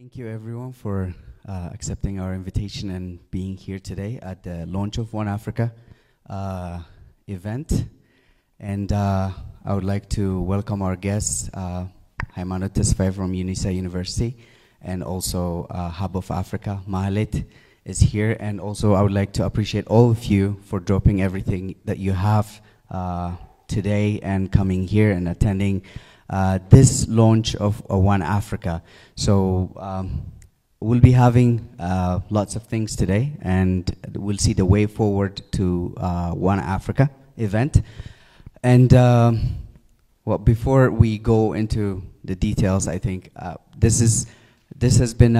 Thank you everyone for accepting our invitation and being here today at the launch of One Africa event. And I would like to welcome our guests, Haimano Tesfaye from UNISA University, and also Hub of Africa, Mahalet is here. And also I would like to appreciate all of you for dropping everything that you have today and coming here and attending this launch of One Africa. So we'll be having lots of things today, and we'll see the way forward to One Africa event. And well, before we go into the details, I think this has been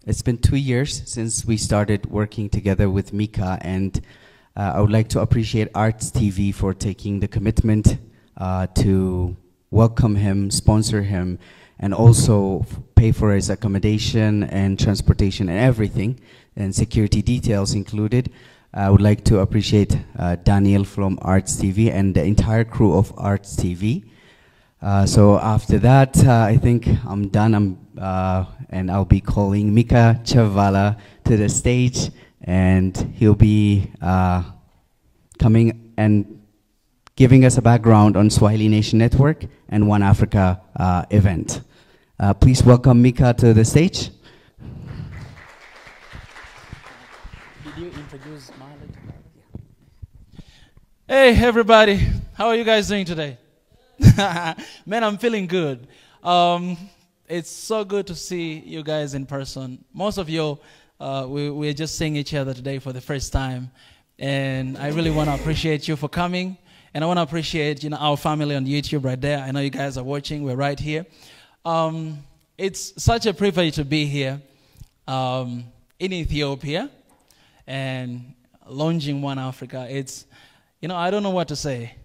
it's been 2 years since we started working together with Mika, and I would like to appreciate Arts TV for taking the commitment to welcome him, sponsor him, and also pay for his accommodation and transportation and everything, and security details included. I would like to appreciate Daniel from Arts TV and the entire crew of Arts TV. So after that, I think I'm done, and I'll be calling Mika Chavala to the stage, and he'll be coming and giving us a background on Swahili Nation Network and One Africa event. Please welcome Mika to the stage. Did you introduce Mahalet? Hey everybody, how are you guys doing today? Man, I'm feeling good. It's so good to see you guys in person. Most of you, we're just seeing each other today for the first time, and I really want to appreciate you for coming. And I want to appreciate, our family on YouTube right there. I know you guys are watching. We're right here. It's such a privilege to be here in Ethiopia and launching One Africa. It's, I don't know what to say.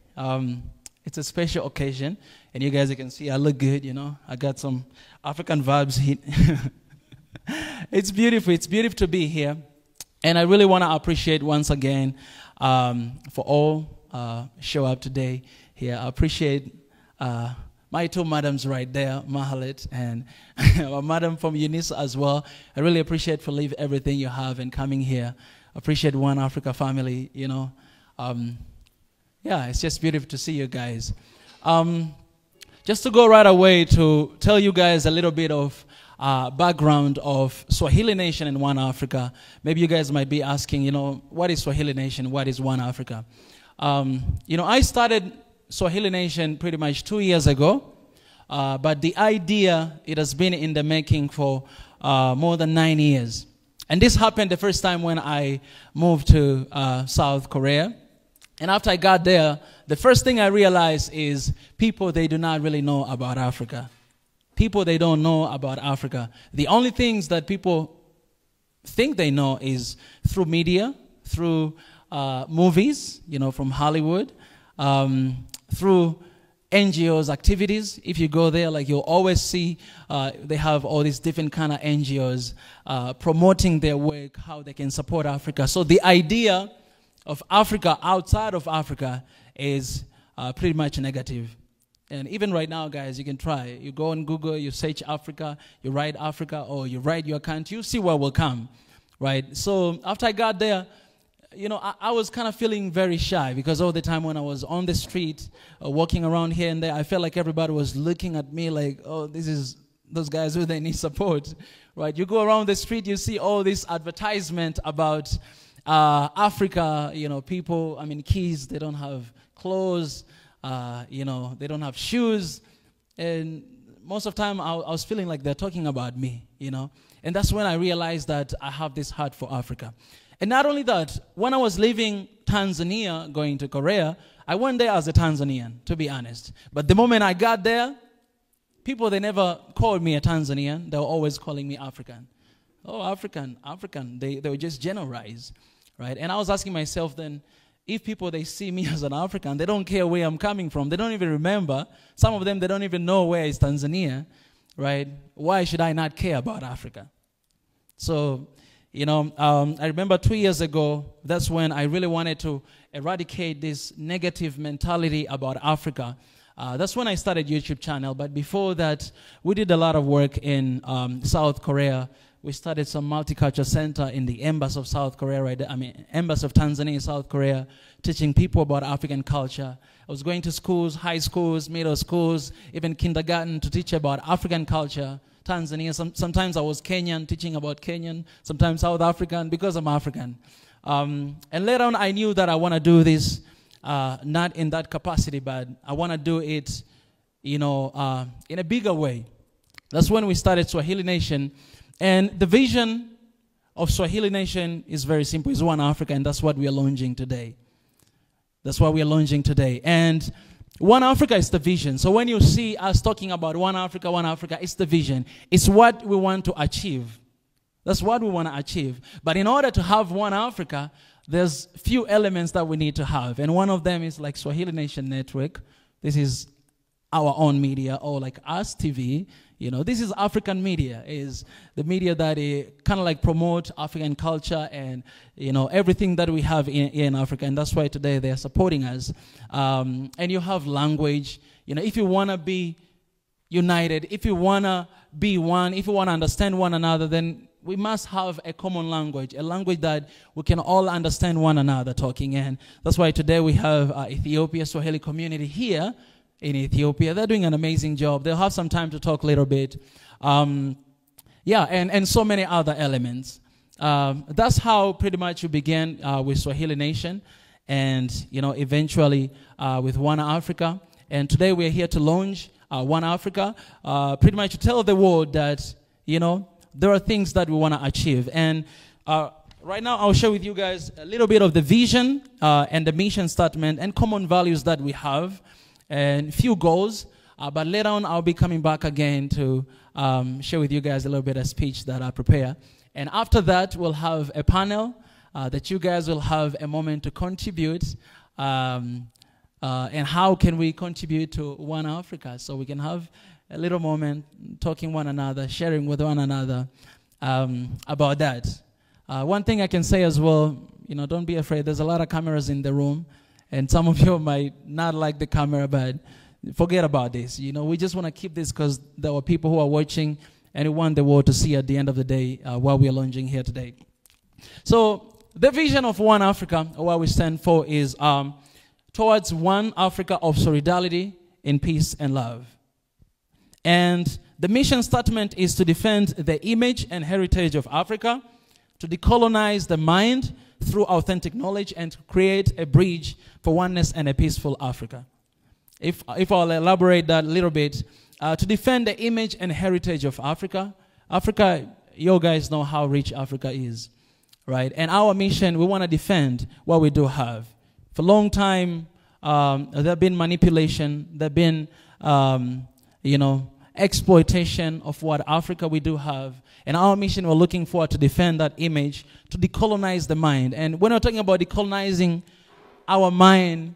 It's a special occasion. And you guys, you can see I look good, I got some African vibes here. It's beautiful. It's beautiful to be here. And I really want to appreciate once again for all show up today here. I appreciate my two madams right there, Mahalet and a madam from UNISA as well. I really appreciate for leaving everything you have and coming here. Appreciate One Africa family, yeah, it's just beautiful to see you guys. Just to go right away to tell you guys a little bit of background of Swahili Nation and One Africa. Maybe you guys might be asking, what is Swahili Nation? What is One Africa? I started Swahili Nation pretty much 2 years ago, but the idea, it has been in the making for more than 9 years. And this happened the first time when I moved to South Korea. And after I got there, the first thing I realized is people, they do not really know about Africa. People, they don't know about Africa. The only things that people think they know is through media, through movies, from Hollywood, through NGOs activities. If you go there, you'll always see they have all these different kind of NGOs promoting their work, how they can support Africa. So the idea of Africa outside of Africa is pretty much negative. And even right now, guys, you can try. You go on Google, you search Africa, you write Africa, or you write your country, you see what will come, right? So after I got there, I was kind of feeling very shy because all the time when I was on the street, walking around here and there, I felt like everybody was looking at me like, oh, this is those guys who they need support, right? You go around the street, you see all this advertisement about Africa, people, kids, they don't have clothes, they don't have shoes. And most of the time I was feeling like they're talking about me, And that's when I realized that I have this heart for Africa. And not only that, when I was leaving Tanzania, going to Korea, I went there as a Tanzanian, to be honest. But the moment I got there, people, they never called me a Tanzanian. They were always calling me African. Oh, African, African. They would just generalize, right? And I was asking myself then, if people, they see me as an African, they don't care where I'm coming from. They don't even remember. Some of them, they don't even know where is Tanzania, right? Why should I not care about Africa? So, I remember 2 years ago, that's when I really wanted to eradicate this negative mentality about Africa. That's when I started YouTube channel. But before that, we did a lot of work in South Korea. We started some multicultural center in the Embassy of South Korea, right? Embassy of Tanzania in South Korea, teaching people about African culture. I was going to schools, high schools, middle schools, even kindergarten to teach about African culture. Tanzania, sometimes I was Kenyan, teaching about Kenyan, sometimes South African, because I'm African. And later on, I knew that I want to do this, not in that capacity, but I want to do it, in a bigger way. That's when we started Swahili Nation. And the vision of Swahili Nation is very simple. It's One Africa, and that's what we are launching today. That's what we are launching today. And One Africa is the vision. So when you see us talking about One Africa, it's the vision. It's what we want to achieve. That's what we want to achieve. But in order to have One Africa, there's few elements that we need to have. And one of them is like Swahili Nation Network. This is our own media, or like Us TV. This is African media, is the media that kind of like promote African culture and, everything that we have in Africa. And that's why today they are supporting us. And you have language. If you want to be united, if you want to be one, if you want to understand one another, then we must have a common language, a language that we can all understand one another talking. And that's why today we have Ethiopia Swahili community here in Ethiopia. They're doing an amazing job. They'll have some time to talk a little bit. And so many other elements. That's how pretty much we began with Swahili Nation, and eventually with One Africa. And today we're here to launch One Africa, pretty much to tell the world that, there are things that we want to achieve. And right now I'll share with you guys a little bit of the vision and the mission statement and common values that we have, and few goals, but later on I'll be coming back again to share with you guys a little bit of speech that I prepare. And after that, we'll have a panel that you guys will have a moment to contribute, and how can we contribute to One Africa, so we can have a little moment talking one another, sharing with one another about that. One thing I can say as well, don't be afraid. There's a lot of cameras in the room. And some of you might not like the camera, but forget about this. We just want to keep this because there are people who are watching, and we want the world to see at the end of the day what we are launching here today. So the vision of One Africa, or what we stand for, is towards one Africa of solidarity in peace and love. And the mission statement is to defend the image and heritage of Africa, to decolonize the mind through authentic knowledge, and to create a bridge for oneness and a peaceful Africa. If I'll elaborate that a little bit, to defend the image and heritage of Africa. Africa, you guys know how rich Africa is, right? And our mission, we want to defend what we do have. For a long time, there have been manipulation, there have been, exploitation of what Africa we do have. And our mission, we're looking forward to defend that image, to decolonize the mind. And when we're talking about decolonizing our mind,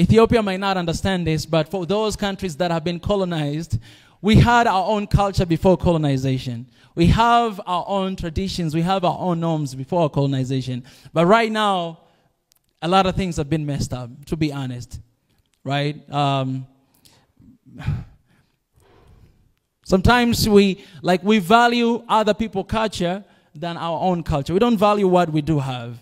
Ethiopia might not understand this, but for those countries that have been colonized, we had our own culture before colonization. We have our own traditions, we have our own norms before colonization. But right now, a lot of things have been messed up, to be honest, right? Sometimes we value other people's culture than our own culture. We don't value what we do have,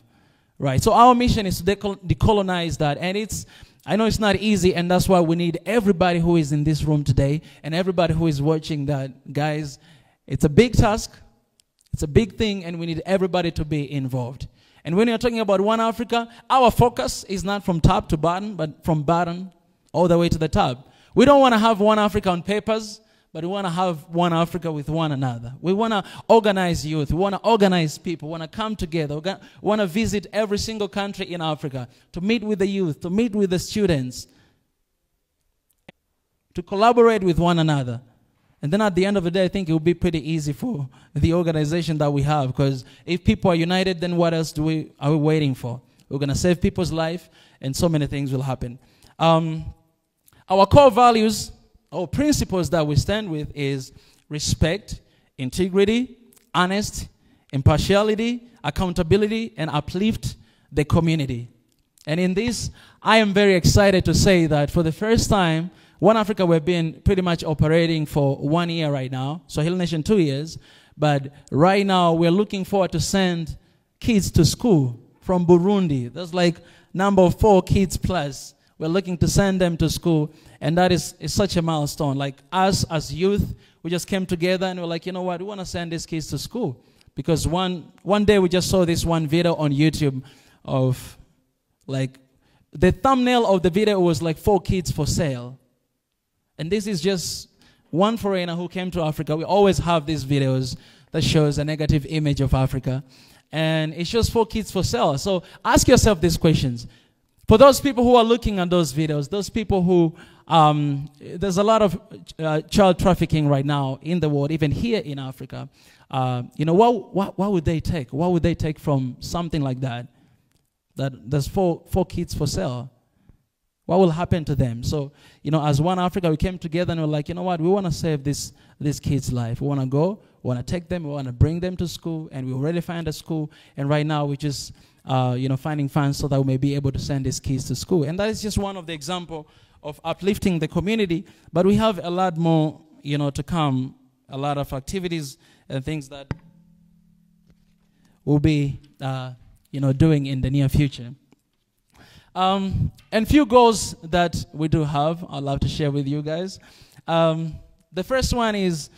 right? So our mission is to decolonize that. And I know it's not easy, and that's why we need everybody who is in this room today and everybody who is watching that. Guys, it's a big task. It's a big thing, and we need everybody to be involved. And when you're talking about One Africa, our focus is not from top to bottom, but from bottom all the way to the top. We don't want to have One Africa on papers, but we want to have One Africa with one another. We want to organize youth. We want to organize people. We want to come together. We want to visit every single country in Africa to meet with the youth, to meet with the students, to collaborate with one another. And then at the end of the day, I think it will be pretty easy for the organization that we have, because if people are united, then what else are we waiting for? We're going to save people's life, and so many things will happen. Our core values, or principles that we stand with, is respect, integrity, honest, impartiality, accountability, and uplift the community. And in this, I am very excited to say that for the first time, One Africa, we've been pretty much operating for 1 year right now. Swahili Nation 2 years. But right now, we're looking forward to send kids to school from Burundi. That's like number 4 kids plus. We're looking to send them to school. And that is such a milestone. Like us as youth, we just came together and we're like, you know what, we want to send these kids to school. Because one day we just saw this one video on YouTube of like, the thumbnail of the video was like 4 kids for sale. And this is just one foreigner who came to Africa. We always have these videos that shows a negative image of Africa. And it shows 4 kids for sale. So ask yourself these questions. For those people who are looking at those videos, those people who, there's a lot of child trafficking right now in the world, even here in Africa. You know, what would they take? What would they take from something like that? That there's 4 kids for sale. What will happen to them? So, you know, as One Africa, we came together and we're like, you know what, we want to save this kid's life. We want to go, we want to take them, we want to bring them to school, and we already find a school. And right now, we're just, you know, finding funds so that we may be able to send these kids to school. And that is just one of the examples of uplifting the community. But we have a lot more, you know, to come, a lot of activities and things that we'll be, you know, doing in the near future. And few goals that we do have, I'd love to share with you guys. The first one is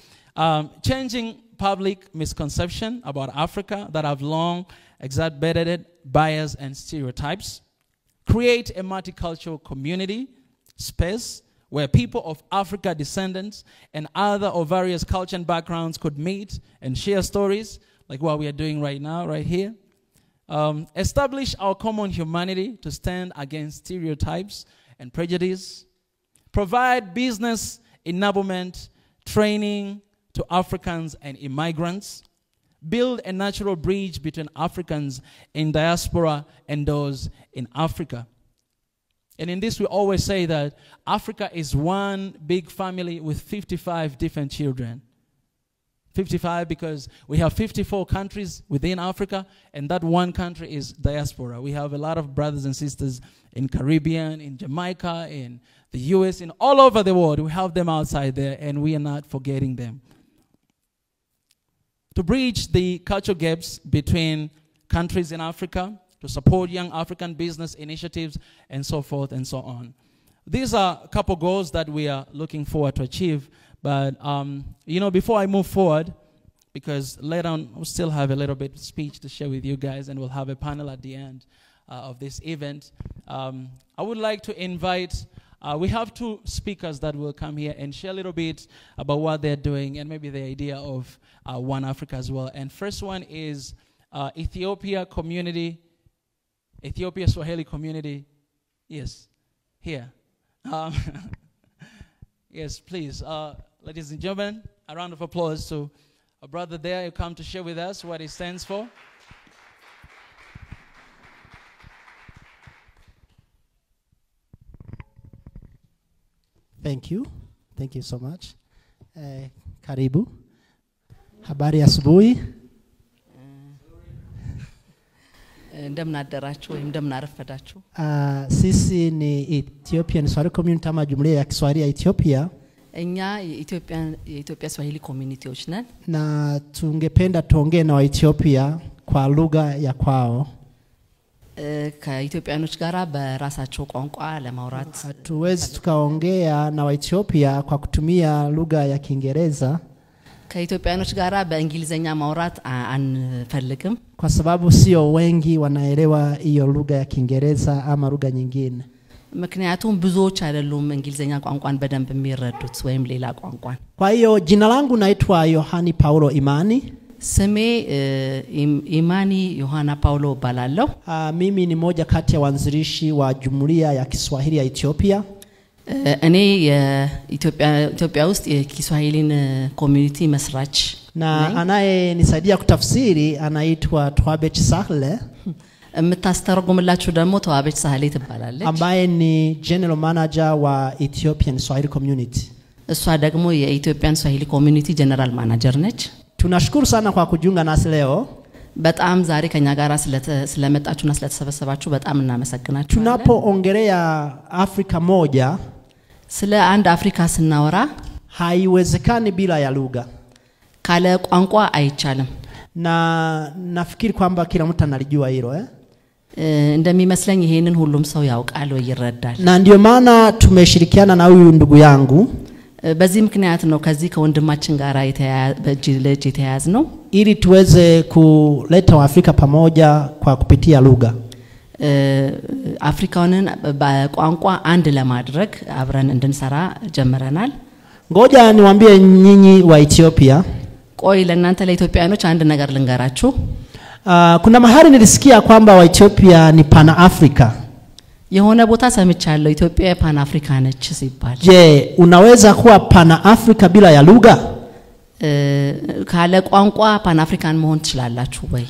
changing public misconception about Africa that have long exacerbated bias and stereotypes. Create a multicultural community space where people of Africa descendants and other of various culture and backgrounds could meet and share stories, like what we are doing right now, right here. Establish our common humanity to stand against stereotypes and prejudice. Provide business enablement, training to Africans and immigrants. Build a natural bridge between Africans in diaspora and those in Africa. And in this, we always say that Africa is one big family with 55 different children. 55 because we have 54 countries within Africa, and that one country is diaspora. We have a lot of brothers and sisters in Caribbean, in Jamaica, in the US, in all over the world. We have them outside there, and we are not forgetting them. To bridge the cultural gaps between countries in Africa, to support young African business initiatives, and so forth and so on. These are a couple goals that we are looking forward to achieve. But, you know, before I move forward, because later on we'll still have a little bit of speech to share with you guys, and we'll have a panel at the end of this event, I would like to invite, we have 2 speakers that will come here and share a little bit about what they're doing and maybe the idea of One Africa as well. And first one is Ethiopia community, Ethiopia Swahili community. Yes, here. Yes, please. Ladies and gentlemen, a round of applause to a brother there who come to share with us what he stands for. Thank you. Thank you so much. Karibu. Habari asubuhi. Ndemna adarachu, ndemna arafadachu. Sisi ni Ethiopian Swahili Community ama jumuiya ya Kiswahili ya Ethiopia. Enya Ethiopia Swahili Community ochnan. Na tungependa tuongee na Ethiopia kwa lugha ya kwao. Ka Ethiopianoች ጋራ በራሳቸው ቋንቋ ለማውራት hatuwezi tukaongea na Ethiopia kwa kutumia lugha ya Kiingereza. ከኢትዮጵያኖች ጋራ በእንግሊዘኛ ማውራት አንፈልግም kwa sababu sio wengi wanaelewa hiyo lugha ya Kiingereza ama lugha nyingine. ምክንያቱም ብዙዎች አይደሉም እንግሊዘኛ ቋንቋን በደንብ የሚረዱት ወይም ሌላ ቋንቋን። Kwa hiyo jina langu naitwa Yohani Paulo Imani. ስሜ Imani Yohana Paulo ባላለሁ። Mimi ni moja kati ya wanzilishi wa jumuiya ya Kiswahili ya Ethiopia. እኔ የኢትዮጵያ ውስጥ የኪስዋሂሊን ኮሚኒቲ መስራች na anayenisaidia kutafsiri anaitwa Twabech Sahle. የምታስተረጉምላችሁ ደግሞ ተዋበች ሳህሌ ትባላለች ambaye ni general manager wa Ethiopian Swahili Community. እሷ ደግሞ የኢትዮጵያን ስዋሂሊ ኮሚኒቲ ጀነራል ማናጀር ነች። Tunashukuru sana kwa kujiunga nasi leo. በጣም ዛሬ ከኛ ጋራ ስለመጣችሁና ስለተሰበሰባችሁ በጣም እናመሰግናችኋለን። Tunapoongelea Afrika moja ስለ አንድ አፍሪካ ስናወራ haiwezekani bila ya lugha. ካለ ቋንቋ አይቻልም. Na nafikiri kwamba kila mtu analijua hilo እንደሚመስለኝ ይሄንን ሁሉም ሰው ያውቃል ወይ ይረዳል. Na ndio maana tumeshirikiana na huyu ndugu yangu. በዚህ ምክንያት ነው ከዚህ ከወንድማችን ጋራ በእጅ የተያያዝ ነው ili tuweze kuleta Waafrika pamoja kwa kupitia lugha. አፍሪካንን በቋንቋ አንድ ለማድረግ አብረን እንድንሰራ ጀምረናል. Ngoja niwaambie nyinyi wa Ethiopia. ቆይ ለእናንተ ለኢትዮጵያኖች አንድ ነገር ልንገራችሁ. Kuna mahali nilisikia kwamba wa Ethiopia ni Pan Africa. የሆነ ቦታ ሰምቻለሁ ኢትዮጵያ ፓን አፍሪካ ነች ሲባል. Je, unaweza kuwa Pan Africa bila ya lugha? ካለ ቋንቋ ፓን አፍሪካን መሆን ትችላላችሁ ወይ?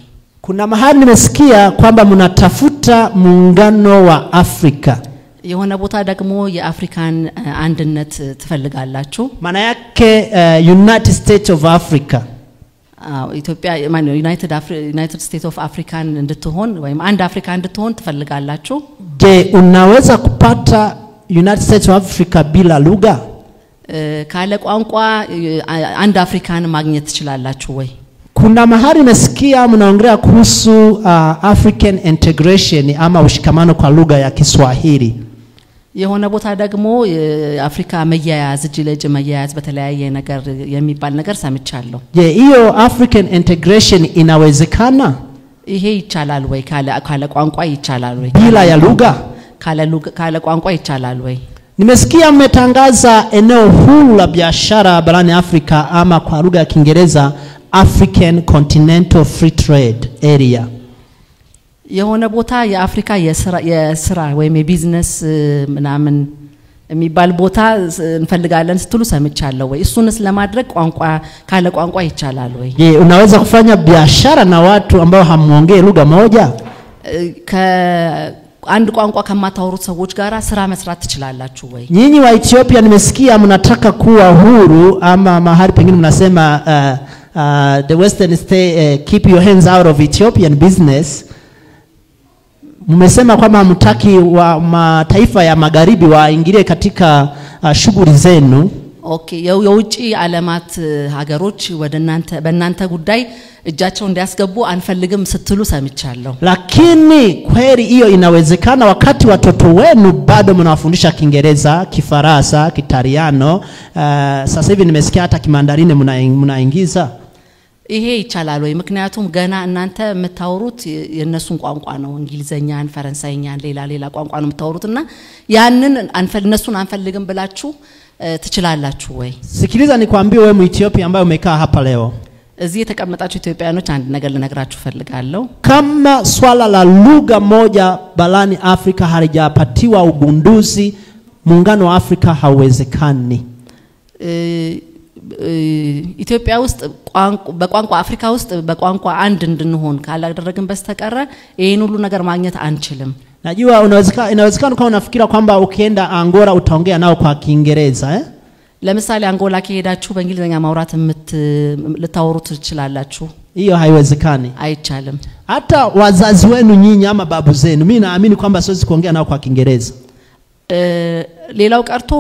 Kuna mahali nimesikia kwamba mnatafuta muungano wa Afrika. የሆነ ቦታ ደግሞ የአፍሪካን አንድነት ትፈልጋላችሁ. Maana yake United States of Africa. ኢትዮጵያ ዩናይትድ ስቴትስ ኦፍ አፍሪካን እንድትሆን ወይም አንድ አፍሪካ እንድትሆን ትፈልጋላችሁ? Je, unaweza kupata United States of Africa bila lugha? ካለ ቋንቋ አንድ አፍሪካን ማግኘት ትችላላችሁ ወይ? Kuna mahali nasikia mnaongelea kuhusu African integration ama ushikamano kwa lugha ya Kiswahili. የሆነ ቦታ ደግሞ አፍሪካ መያያዝ እጅ ለእጅ መያያዝ በተለያየ ነገር የሚባል ነገር ሰምቻለሁ. Je, hiyo African integration inawezekana? ይሄ ይቻላል ወይ? ካለ ቋንቋ ይቻላል ወይ? Bila ya lugha? ካለ ቋንቋ ይቻላል ወይ? Nimesikia mmetangaza eneo huru la biashara barani Afrika ama kwa lugha ya Kiingereza African Continental Free Trade Area. የሆነ ቦታ የአፍሪካ የስራ ወይም የቢዝነስ ምናምን የሚባል ቦታ እንፈልጋለን ስትሉ ሰምቻለሁ ወይ? እሱንስ ለማድረግ ቋንቋ ካለ ቋንቋ ይቻላል ወይ? Je, unaweza kufanya biashara na watu ambao hamuongee lugha moja? አንድ ቋንቋ ከማታወሩት ሰዎች ጋራ ስራ መስራት ትችላላችሁ ወይ? Nyinyi wa Ethiopia nimesikia mnataka kuwa huru ama mahali pengine mnasema the Western state keep your hands out of Ethiopian business. Mmesema kwamba hamtaki wa mataifa ya magharibi waingilie katika shughuli zenu. Okay, የውጪ ዓለማት ሀገሮች በእናንተ ጉዳይ እጃቸው እንዲያስገቡ አንፈልግም ስትሉ ሰምቻለሁ. Lakini kweli hiyo inawezekana wakati watoto wenu bado mnawafundisha Kiingereza, Kifaransa, Kitaliano, sasa hivi nimesikia hata Kimandarini mnaingiza. ይሄ ይቻላል ወይ? ምክንያቱም ገና እናንተ የምታወሩት የነሱን ቋንቋ ነው እንግሊዘኛን ፈረንሳይኛን ሌላ ቋንቋ ነው የምታወሩትና ያንን እነሱን አንፈልግም ብላችሁ ትችላላችሁ ወይ? Sikiliza nikwambie wewe Ethiopia ambaye umekaa hapa leo. እዚህ የተቀመጣችሁ ኢትዮጵያኖች አንድ ነገር ልነግራችሁ ፈልጋለሁ. Kama swala la lugha moja barani Afrika halijapatiwa ugunduzi, muungano wa Afrika hauwezekani. ኢትዮጵያ ውስጥ በቋንቋ አፍሪካ ውስጥ በቋንቋ አንድ እንድንሆን ካላደረግን በስተቀር ይሄን ሁሉ ነገር ማግኘት አንችልም. Najua inawezekana kama unafikira kwamba ukienda Angola utaongea nao kwa Kiingereza ለምሳሌ አንጎላ ከሄዳችሁ በእንግሊዘኛ ማውራት ልታወሩ ትችላላችሁ. hiyo haiwezekani. አይቻልም. Hata wazazi wenu nyinyi ama babu zenu mimi naamini kwamba siwezi kuongea nao kwa Kiingereza. ሌላው ቀርቶ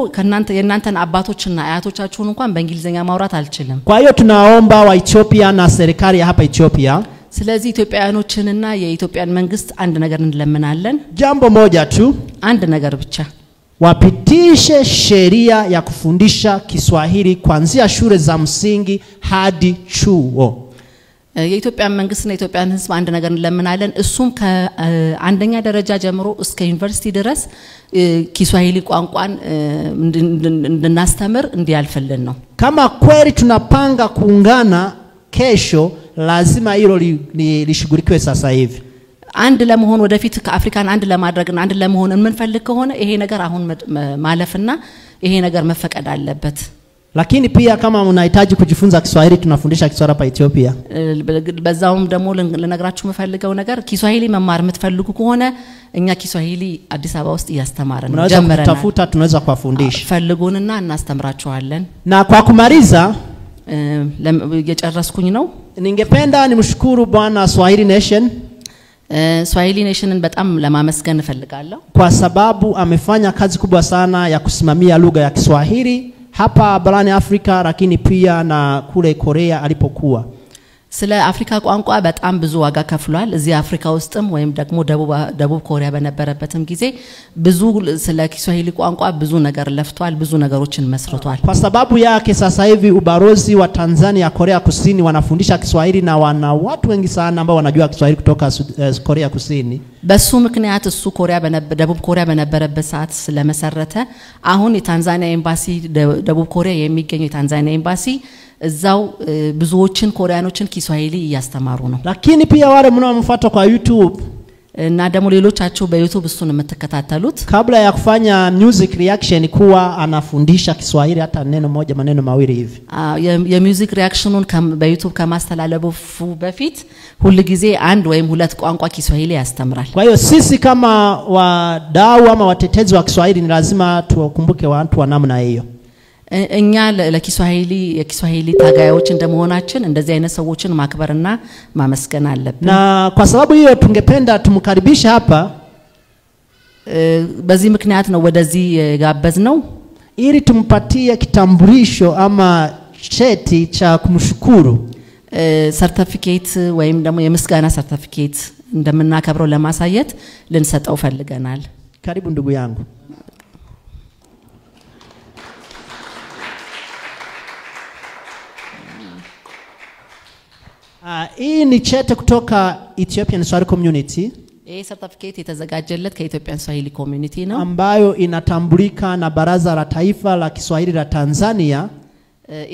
የእናንተን አባቶችና አያቶቻችሁን እንኳን በእንግሊዘኛ ማውራት አልችልም. Kwa hiyo tunaomba wa Ethiopia na serikali hapa Ethiopia. ስለዚህ ኢትዮጵያኖችንና የኢትዮጵያን መንግስት አንድ ነገር እንለምናለን. Jambo moja tu. አንድ ነገር ብቻ. Wapitishe sheria ya kufundisha Kiswahili kuanzia shule za msingi hadi chuo. የኢትዮጵያን መንግስትና የኢትዮጵያን ህዝብ አንድ ነገር እንለምናለን. እሱም ከአንደኛ ደረጃ ጀምሮ እስከ ዩኒቨርሲቲ ድረስ ኪስዋሂሊ ቋንቋን እንድናስተምር እንዲያልፈልን ነው. Kama kweli tunapanga kuungana kesho lazima hilo lishughulikiwe sasa hivi. አንድ ለመሆን ወደፊት ከአፍሪካን አንድ ለማድረግና አንድ ለመሆን እንፈልግ ከሆነ ይሄ ነገር አሁን ማለፍና ይሄ ነገር መፈቀድ አለበት. Lakini pia kama unahitaji kujifunza Kiswahili tunafundisha Kiswahili hapa Ethiopia. በዛውም ደግሞ ለነግራችሁ መፈልገው ነገር ኪስዋሂሊ መማር የምትፈልጉ ከሆነ እኛ ኪስዋሂሊ አዲስ አበባ ውስጥ ያስተማረን ጀመረናል. Tafuta tunaweza kuwafundisha. ፈልጉንና እናስተምራችኋለን. Na kwa kumaliza የጨረስኩኝ ነው። Ningependa nimshukuru Bwana Swahili Nation Swahili Nationን በጣም ለማመስገን እፈልጋለሁ kwa sababu amefanya kazi kubwa sana ya kusimamia lugha ya Kiswahili hapa barani Afrika lakini pia na kule Korea alipokuwa. ስለ አፍሪካ ቋንቋ በጣም ብዙ ዋጋ ከፍሏል እዚህ አፍሪካ ውስጥም ወይም ደግሞ ደቡብ ኮሪያ በነበረበትም ጊዜ ብዙ ስለ Kiswahili ቋንቋ ብዙ ነገር ለፍቷል ብዙ ነገሮችን መስርቷል Kwa sababu yake sasa hivi ubalozi wa Tanzania Korea Kusini wanafundisha Kiswahili na wana watu wengi sana ambao wanajua Kiswahili kutoka Korea Kusini በሱ ምክንያት እሱ ደቡብ ኮሪያ በነበረበት ሰዓት ስለመሰረተ አሁን የታንዛኒያ ኤምባሲ ደቡብ ኮሪያ የሚገኘው የታንዛኒያ ኤምባሲ እዛው ብዙዎችን ኮሪያኖችን Kiswahili እያስተማሩ ነው lakini pia wale mnaomfuata kwa YouTube እና ደግሞ ሌሎቻችሁ በዩቲዩብ እሱን የምትከታተሉት kabla ya kufanya music reaction kuwa anafundisha Kiswahili hata neno moja maneno mawili hivi የሙዚክ ሪአክሽኑን በዩቲዩብ ከማስተላለፉ በፊት ሁሉ ጊዜ አንድ ወይም ሁለት ቋንቋ Kiswahili ያስተምራል kwa hiyo sisi kama wadau ama watetezi wa Kiswahili ni lazima tukumbuke watu wa namna hiyo እኛ የኪስዋሂሊ ታጋዮች እንደመሆናችን እንደዚህ አይነት ሰዎችን ማክበርና ማመስገን አለብን na kwa sababu hiyo tungependa tumkaribisha hapa በዚህ ምክንያት ነው ወደዚህ ጋበዝነው ili tumpatie kitambulisho ama cheti cha kumshukuru ሰርቲፊኬት ወይም ደግሞ የምስጋና ሰርቲፊኬት እንደምናከብረው ለማሳየት ልንሰጠው ፈልገናል karibu ndugu yangu hii ni chete kutoka Ethiopian Swahili Community ይሄ ሰርቲፊኬት የተዘጋጀለት ከኢትዮጵያን ስዋሂሊ ኮሚኒቲ ነው ambayo inatambulika na Baraza la Taifa la Kiswahili la Tanzania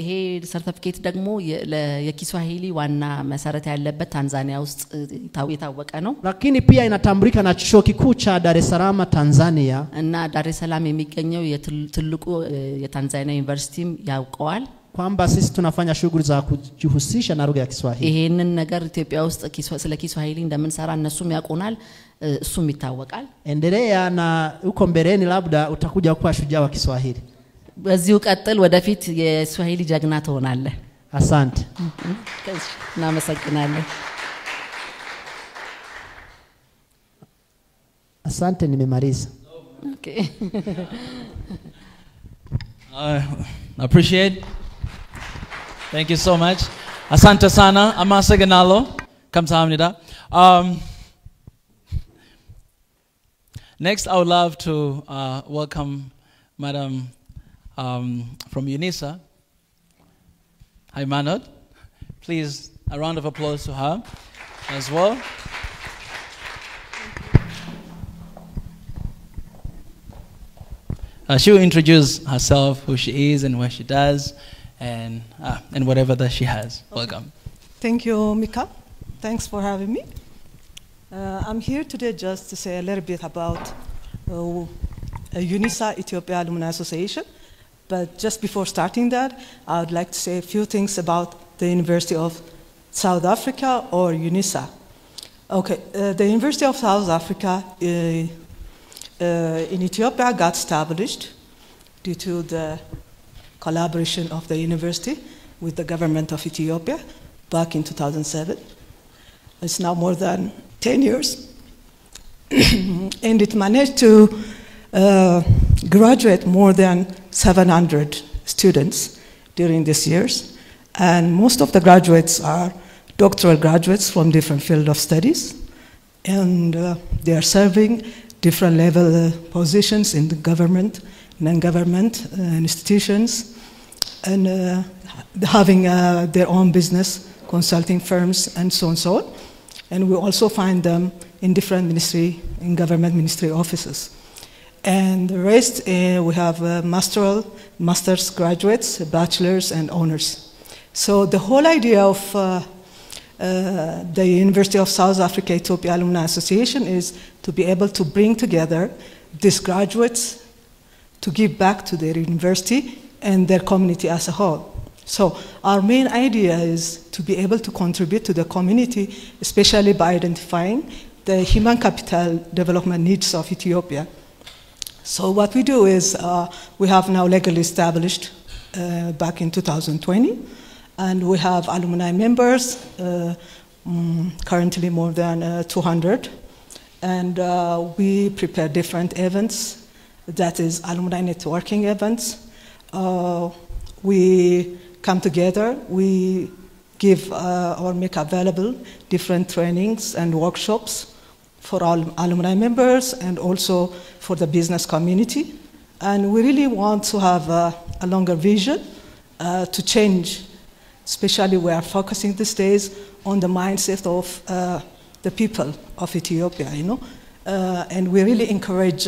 ይሄ ሰርቲፊኬት ደግሞ የኪስዋሂሊ ዋና መሰረት ያለበት ታንዛኒያ ውስጥ የታወቀ ነው lakini pia inatambulika na chuo kikuu cha Dar es Salaam Tanzania እና ዳር es Salaam የሚገኘው የትልቁ የታንዛኒያ ዩኒቨርሲቲም ያውቀዋል kwamba sisi tunafanya shughuli za kujihusisha na lugha ya Kiswahili ይሄንን ነገር ኢትዮጵያ ውስጥ ስለ Kiswahili እንደምንሰራ እነሱም ያውቁናል እሱም ይታወቃል endelea na uko mbeleni labda utakuja kuwa shujaa wa Kiswahili በዚሁ ቀጥል ወደፊት የስዋሂሊ ጀግና ትሆናለህ asante እናመሰግናለን asante nimemaliza okay appreciate thank you so much asante sana amaseganalo kamsahamnida next I would love to welcome madam from UNISA Haymanot please a round of applause to her as well she will introduce herself, who she is and what she does, and whatever that she has. Okay. Welcome. Thank you, Mika. Thanks for having me. I'm here today just to say a little bit about UNISA, Ethiopia Alumni Association. But just before starting that, I would like to say a few things about the University of South Africa or UNISA. Okay, the University of South Africa in Ethiopia got established due to the collaboration of the university with the government of Ethiopia back in 2007. It's now more than 10 years. And it managed to graduate more than 700 students during these years. And most of the graduates are doctoral graduates from different fields of studies. And they are serving different level positions in the government, non-government institutions, and having their own business, consulting firms, and so on and so on. And we also find them in different in government ministry offices. And the rest, we have master's graduates, bachelors, and honors. So the whole idea of the University of South Africa Ethiopia Alumni Association is to be able to bring together these graduates to give back to their university and their community as a whole. So our main idea is to be able to contribute to the community, especially by identifying the human capital development needs of Ethiopia. So what we do is we have now legally established back in 2020, And we have alumni members, currently more than 200. And we prepare different events, that is alumni networking events. We come together, we give or make available different trainings and workshops for all alumni members and also for the business community. And we really want to have a longer vision to change. Especially we are focusing these days on the mindset of the people of Ethiopia, you know. And we really encourage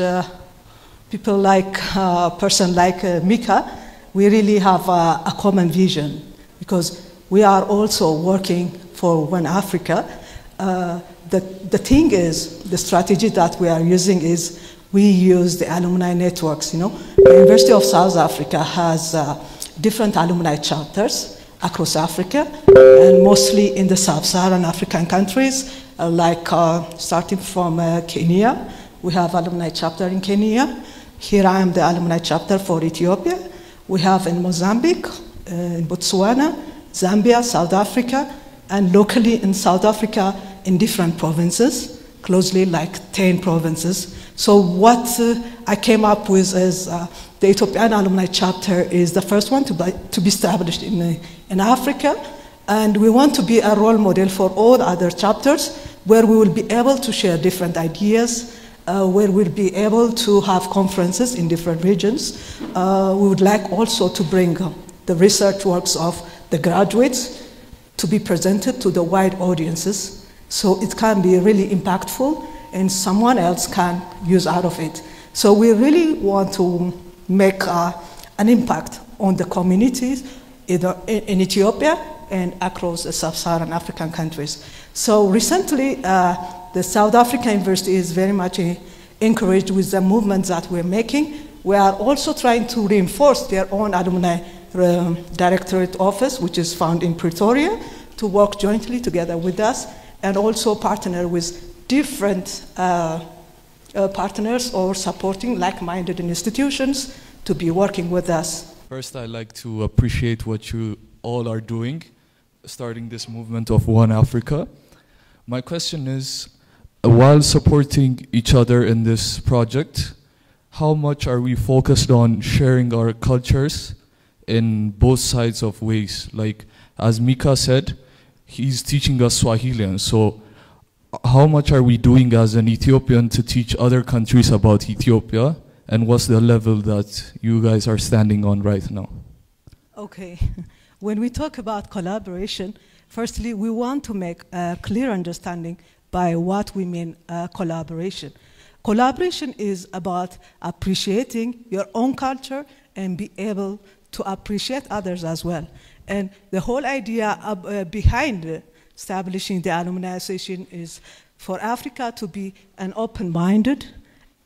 people like a person like Mika. We really have a common vision because we are also working for One Africa. The thing is, the strategy that we are using is we use the alumni networks, you know. The University of South Africa has different alumni chapters across Africa, and mostly in the sub-Saharan African countries, like starting from Kenya. We have alumni chapter in Kenya. Here I am the alumni chapter for Ethiopia. We have in Mozambique, in Botswana, Zambia, South Africa, and locally in South Africa in different provinces, closely like 10 provinces. So what I came up with is the Ethiopian alumni chapter is the first one to be established in Africa, and we want to be a role model for all other chapters where we will be able to share different ideas, where we'll be able to have conferences in different regions. We would like also to bring the research works of the graduates to be presented to the wide audiences, so it can be really impactful and someone else can use out of it. So we really want to make an impact on the communities either in Ethiopia and across the sub-Saharan African countries. So recently, the South African University is very much encouraged with the movements that we're making. We are also trying to reinforce their own alumni directorate office, which is found in Pretoria, to work jointly together with us and also partner with different partners or supporting like-minded institutions to be working with us. First, I'd like to appreciate what you all are doing, starting this movement of One Africa. My question is, while supporting each other in this project, how much are we focused on sharing our cultures in both sides of ways? Like, as Mika said, he's teaching us Swahili, so how much are we doing as an Ethiopian to teach other countries about Ethiopia? And what's the level that you guys are standing on right now? Okay. When we talk about collaboration, firstly, we want to make a clear understanding by what we mean collaboration. Collaboration is about appreciating your own culture and be able to appreciate others as well. And the whole idea behind establishing the Alumni Association is for Africa to be an open-minded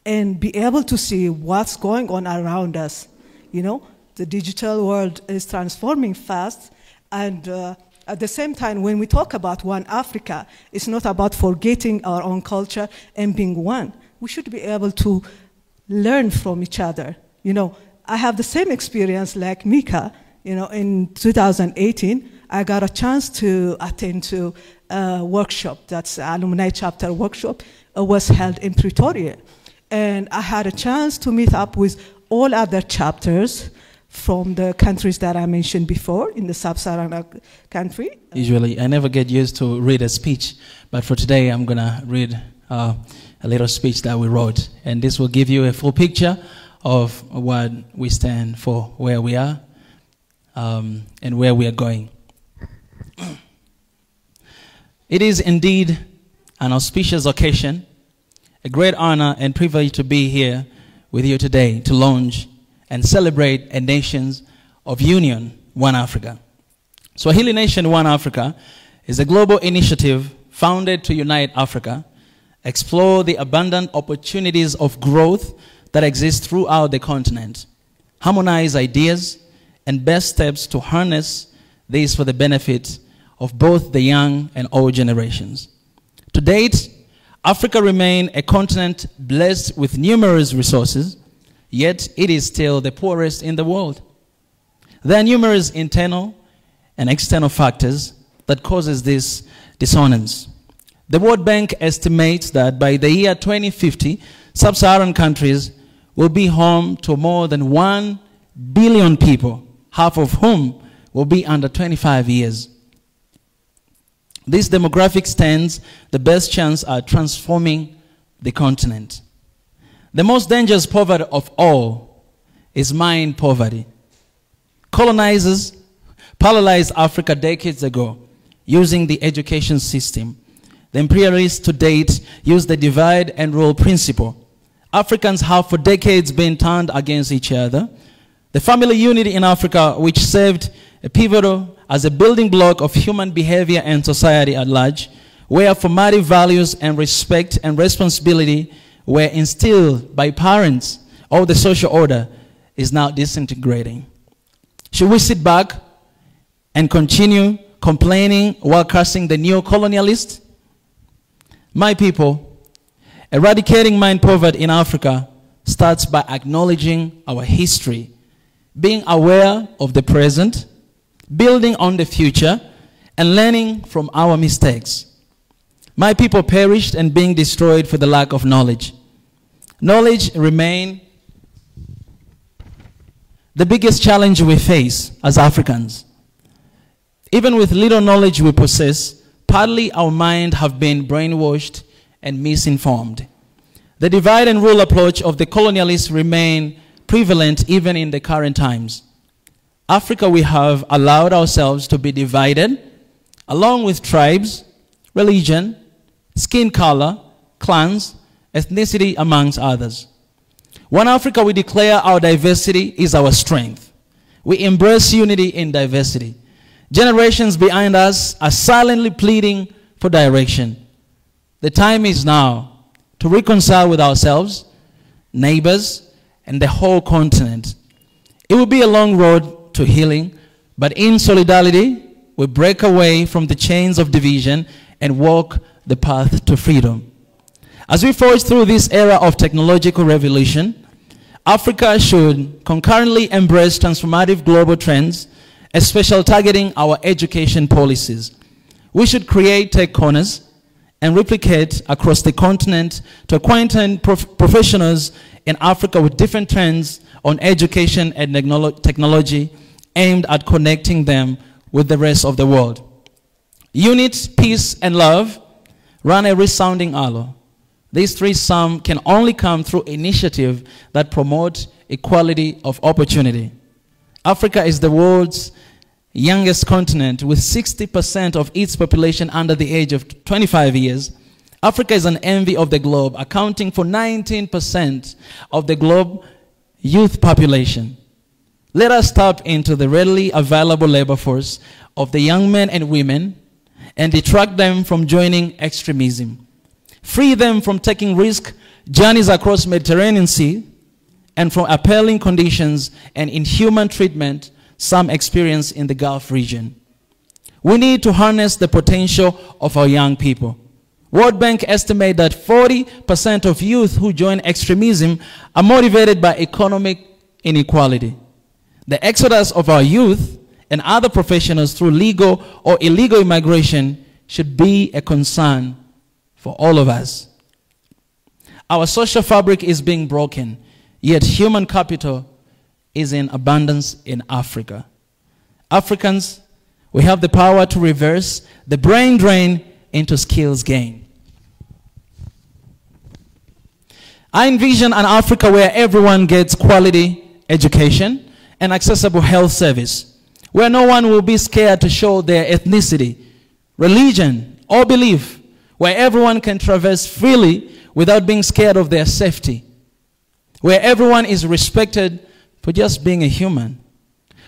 and be able to see what's going on around us. You know, the digital world is transforming fast, and at the same time, when we talk about One Africa, it's not about forgetting our own culture and being one. We should be able to learn from each other. You know, I have the same experience like Mika. You know, in 2018, I got a chance to attend to a workshop, that's Alumni Chapter workshop. It was held in Pretoria. And I had a chance to meet up with all other chapters from the countries that I mentioned before in the sub-Saharan country. Usually, I never get used to read a speech, but for today, I'm gonna read a little speech that we wrote. And this will give you a full picture of what we stand for, where we are, and where we are going. It is indeed an auspicious occasion, a great honor and privilege to be here with you today to launch and celebrate a nations of union, One Africa. Swahili Nation One Africa is a global initiative founded to unite Africa, explore the abundant opportunities of growth that exist throughout the continent, harmonize ideas, and best steps to harness these for the benefit of both the young and old generations. To date, Africa remains a continent blessed with numerous resources, yet it is still the poorest in the world. There are numerous internal and external factors that causes this dissonance. The World Bank estimates that by the year 2050, sub-Saharan countries will be home to more than 1 billion people, half of whom will be under 25 years. This demographic stands the best chance at transforming the continent. The most dangerous poverty of all is mind poverty. Colonizers paralyzed Africa decades ago using the education system. The imperialists to date use the divide and rule principle. Africans have for decades been turned against each other. The family unity in Africa, which served a pivotal as a building block of human behavior and society at large, where formative values and respect and responsibility were instilled by parents, all the social order is now disintegrating. Should we sit back and continue complaining while cursing the neo-colonialist? My people, eradicating mind poverty in Africa starts by acknowledging our history, being aware of the present, building on the future, and learning from our mistakes. My people perished and being destroyed for the lack of knowledge. Knowledge remains the biggest challenge we face as Africans. Even with little knowledge we possess, partly our minds have been brainwashed and misinformed. The divide and rule approach of the colonialists remain prevalent even in the current times. Africa, we have allowed ourselves to be divided along with tribes, religion, skin color, clans, ethnicity, amongst others. One Africa, we declare our diversity is our strength. We embrace unity in diversity. Generations behind us are silently pleading for direction. The time is now to reconcile with ourselves, neighbors, and the whole continent. It will be a long road to healing, but in solidarity, we break away from the chains of division and walk the path to freedom. As we forge through this era of technological revolution, Africa should concurrently embrace transformative global trends, especially targeting our education policies. We should create tech corners and replicate across the continent to acquaint professionals in Africa with different trends on education and technology aimed at connecting them with the rest of the world. Unity, peace, and love run a resounding aloe. These three can only come through initiatives that promote equality of opportunity. Africa is the world's youngest continent with 60% of its population under the age of 25 years. Africa is an envy of the globe, accounting for 19% of the globe youth population. Let us tap into the readily available labor force of the young men and women and detract them from joining extremism. Free them from taking risk journeys across Mediterranean Sea and from appalling conditions and inhuman treatment some experience in the Gulf region. We need to harness the potential of our young people. World Bank estimate that 40% of youth who join extremism are motivated by economic inequality. The exodus of our youth and other professionals through legal or illegal immigration should be a concern for all of us. Our social fabric is being broken, yet human capital is in abundance in Africa. Africans, we have the power to reverse the brain drain into skills gain. I envision an Africa where everyone gets quality education and accessible health service, where no one will be scared to show their ethnicity, religion, or belief, where everyone can traverse freely without being scared of their safety, where everyone is respected for just being a human,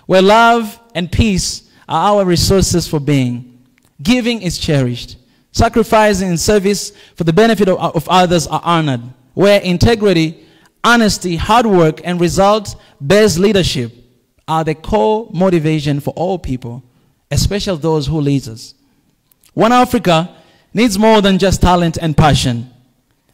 where love and peace are our resources for being, giving is cherished, sacrificing in service for the benefit of others are honored, where integrity, honesty, hard work, and result-based leadership are the core motivation for all people, especially those who lead us. One Africa needs more than just talent and passion.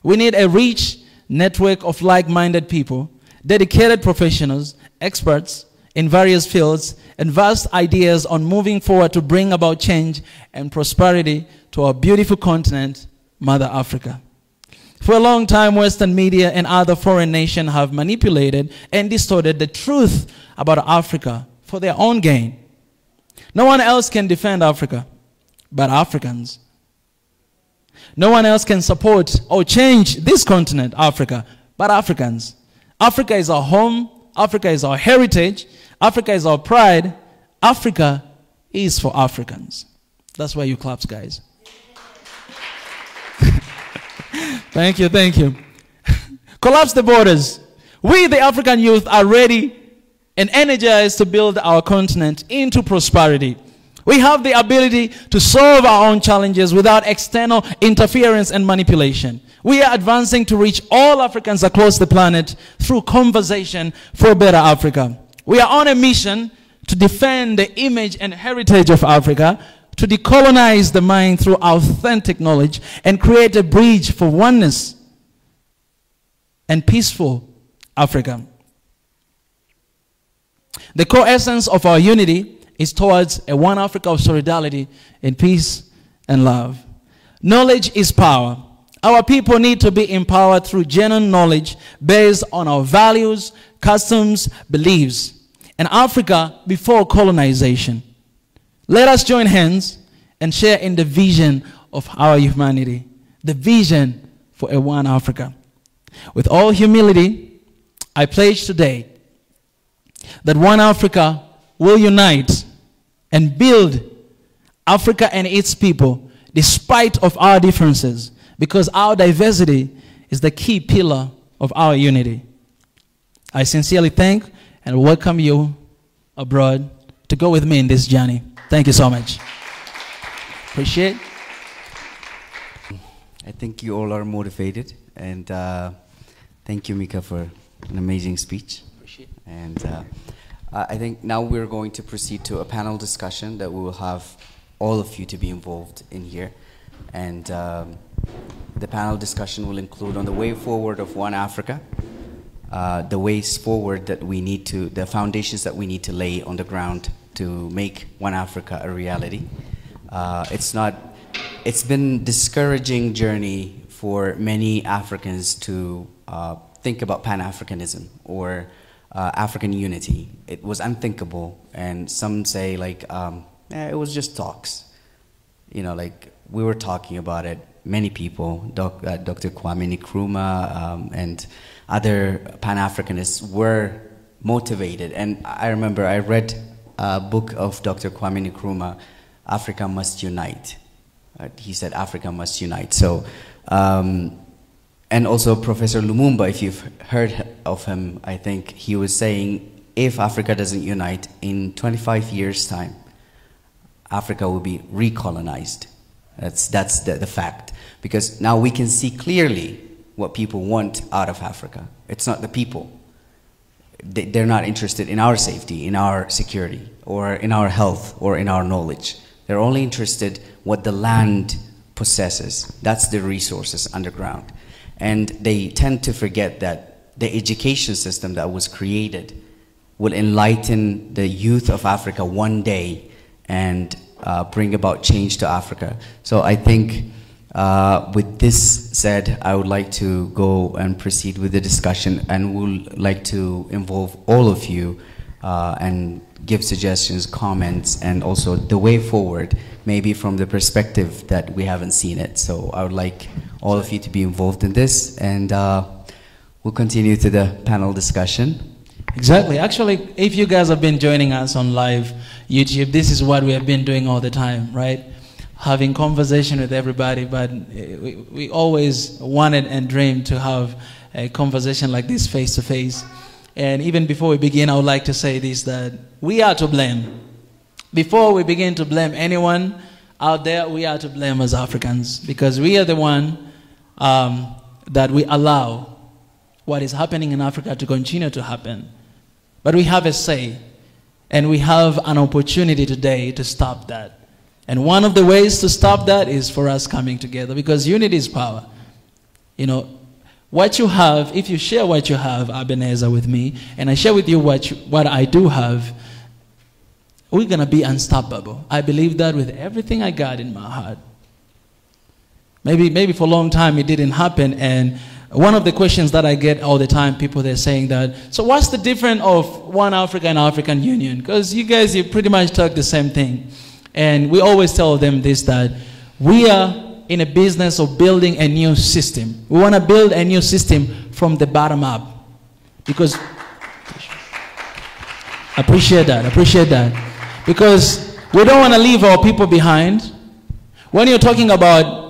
We need a rich network of like-minded people, dedicated professionals, experts, in various fields and vast ideas on moving forward to bring about change and prosperity to our beautiful continent, Mother Africa. For a long time, Western media and other foreign nations have manipulated and distorted the truth about Africa for their own gain. No one else can defend Africa but Africans. No one else can support or change this continent, Africa, but Africans. Africa is our home. Africa is our heritage. Africa is our pride. Africa is for Africans. That's why you clap, guys. Thank you, thank you. Collapse the borders. We, the African youth, are ready and energized to build our continent into prosperity. We have the ability to solve our own challenges without external interference and manipulation. We are advancing to reach all Africans across the planet through conversation for a better Africa. We are on a mission to defend the image and heritage of Africa, to decolonize the mind through authentic knowledge, and create a bridge for oneness and peaceful Africa. The core essence of our unity is towards a one Africa of solidarity and peace and love. Knowledge is power. Our people need to be empowered through genuine knowledge based on our values, customs, beliefs, and Africa before colonization. Let us join hands and share in the vision of our humanity, the vision for a one Africa. With all humility, I pledge today that one Africa will unite and build Africa and its people despite of our differences, because our diversity is the key pillar of our unity. I sincerely thank and welcome you abroad to go with me in this journey. Thank you so much. Appreciate it. I think you all are motivated, and thank you, Mika, for an amazing speech. Appreciate it. And I think now we're going to proceed to a panel discussion that we will have all of you to be involved in here. And the panel discussion will include on the way forward of One Africa, the ways forward that we need to, the foundations that we need to lay on the ground to make One Africa a reality. It's been a discouraging journey for many Africans to think about Pan-Africanism or African unity. It was unthinkable, and some say like, it was just talks. You know, like we were talking about it. Many people, Dr. Kwame Nkrumah and other Pan-Africanists were motivated. And I remember I read a book of Dr. Kwame Nkrumah, Africa Must Unite. He said Africa must unite. So, and also Professor Lumumba, if you've heard of him, I think he was saying if Africa doesn't unite, in 25 years' time, Africa will be recolonized. That's the fact. Because now we can see clearly what people want out of Africa. It's not the people. They're not interested in our safety, in our security, or in our health, or in our knowledge. They're only interested what the land possesses. That's the resources underground. And they tend to forget that the education system that was created will enlighten the youth of Africa one day and bring about change to Africa. So I think with this said, I would like to go and proceed with the discussion, and would like to involve all of you and give suggestions, comments, and also the way forward, maybe from the perspective that we haven't seen it. So I would like all of you to be involved in this, and we'll continue to the panel discussion. Exactly. Actually, if you guys have been joining us on live YouTube, this is what we have been doing all the time, right? Having conversation with everybody, but we always wanted and dreamed to have a conversation like this face to face. And even before we begin, I would like to say this, that we are to blame. Before we begin to blame anyone out there, we are to blame as Africans, because we are the one that we allow what is happening in Africa to continue to happen. But we have a say, and we have an opportunity today to stop that. And one of the ways to stop that is for us coming together, because unity is power. You know, what you have, if you share what you have, Ebenezer, with me, and I share with you what I do have, we're going to be unstoppable. I believe that with everything I got in my heart. Maybe for a long time it didn't happen, and one of the questions that I get all the time, people, they're saying that, so what's the difference of One Africa and African Union? Because you guys, you pretty much talk the same thing. And we always tell them this, that we are in a business of building a new system. We want to build a new system from the bottom up. Because, appreciate that. Because we don't want to leave our people behind. When you're talking about,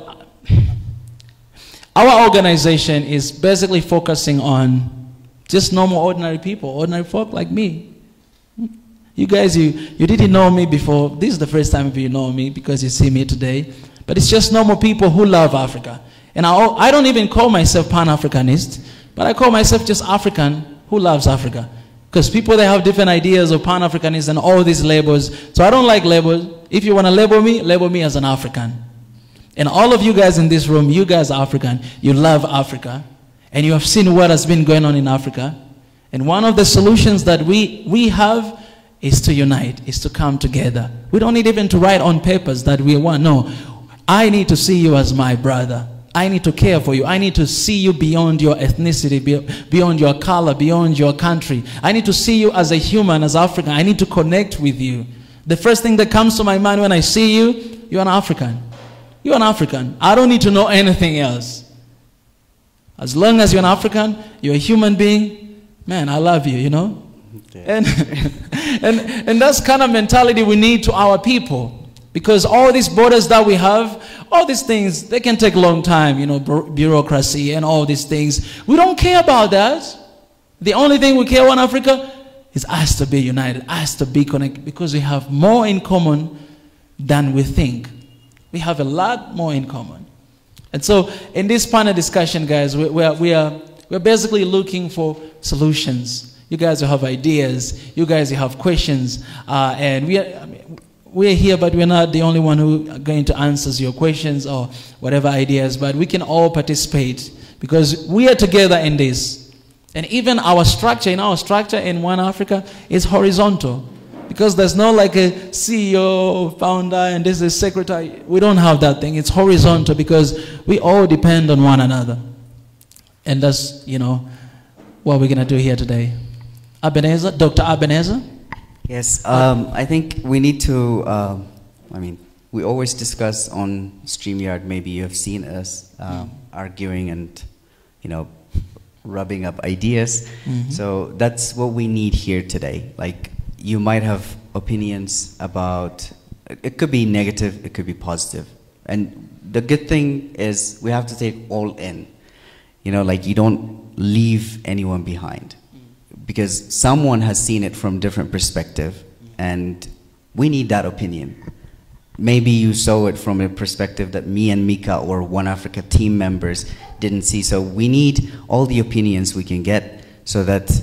our organization is basically focusing on just normal, ordinary people, ordinary folk like me. You guys, you didn't know me before. This is the first time you know me because you see me today. But it's just normal people who love Africa. And I don't even call myself Pan-Africanist, but I call myself just African who loves Africa. Because people, they have different ideas of Pan-Africanism and all these labels. So I don't like labels. If you want to label me as an African. And all of you guys in this room, you guys are African. You love Africa. And you have seen what has been going on in Africa. And one of the solutions that we have is to unite, is to come together. We don't need even to write on papers that we want. No. I need to see you as my brother. I need to care for you. I need to see you beyond your ethnicity, beyond your color, beyond your country. I need to see you as a human, as African. I need to connect with you. The first thing that comes to my mind when I see you, you're an African. You're an African. I don't need to know anything else. As long as you're an African, you're a human being, man, I love you, you know? Okay. And that's kind of mentality we need to our people. Because all these borders that we have, all these things, they can take a long time, you know, bureaucracy and all these things. We don't care about that. The only thing we care about in Africa is us to be united, us to be connected, because we have more in common than we think. We have a lot more in common. And so in this panel discussion, guys, we're basically looking for solutions. You guys will have ideas. You guys will have questions. And we're here, but we're not the only one who are going to answer your questions or whatever ideas. But we can all participate because we are together in this. And even our structure, in One Africa is horizontal. Because there's no like a CEO, founder, and this is secretary. We don't have that thing. It's horizontal because we all depend on one another. And that's, you know, what we're going to do here today. Ebenezer, Dr. Ebenezer? Yes, I think we need to, we always discuss on StreamYard, maybe you have seen us arguing and, you know, rubbing up ideas. Mm-hmm. So that's what we need here today. Like, you might have opinions about, it could be negative, it could be positive. And the good thing is we have to take all in. You know, like you don't leave anyone behind. Because someone has seen it from different perspective, and we need that opinion. Maybe you saw it from a perspective that me and Mika or One Africa team members didn't see. So we need all the opinions we can get so that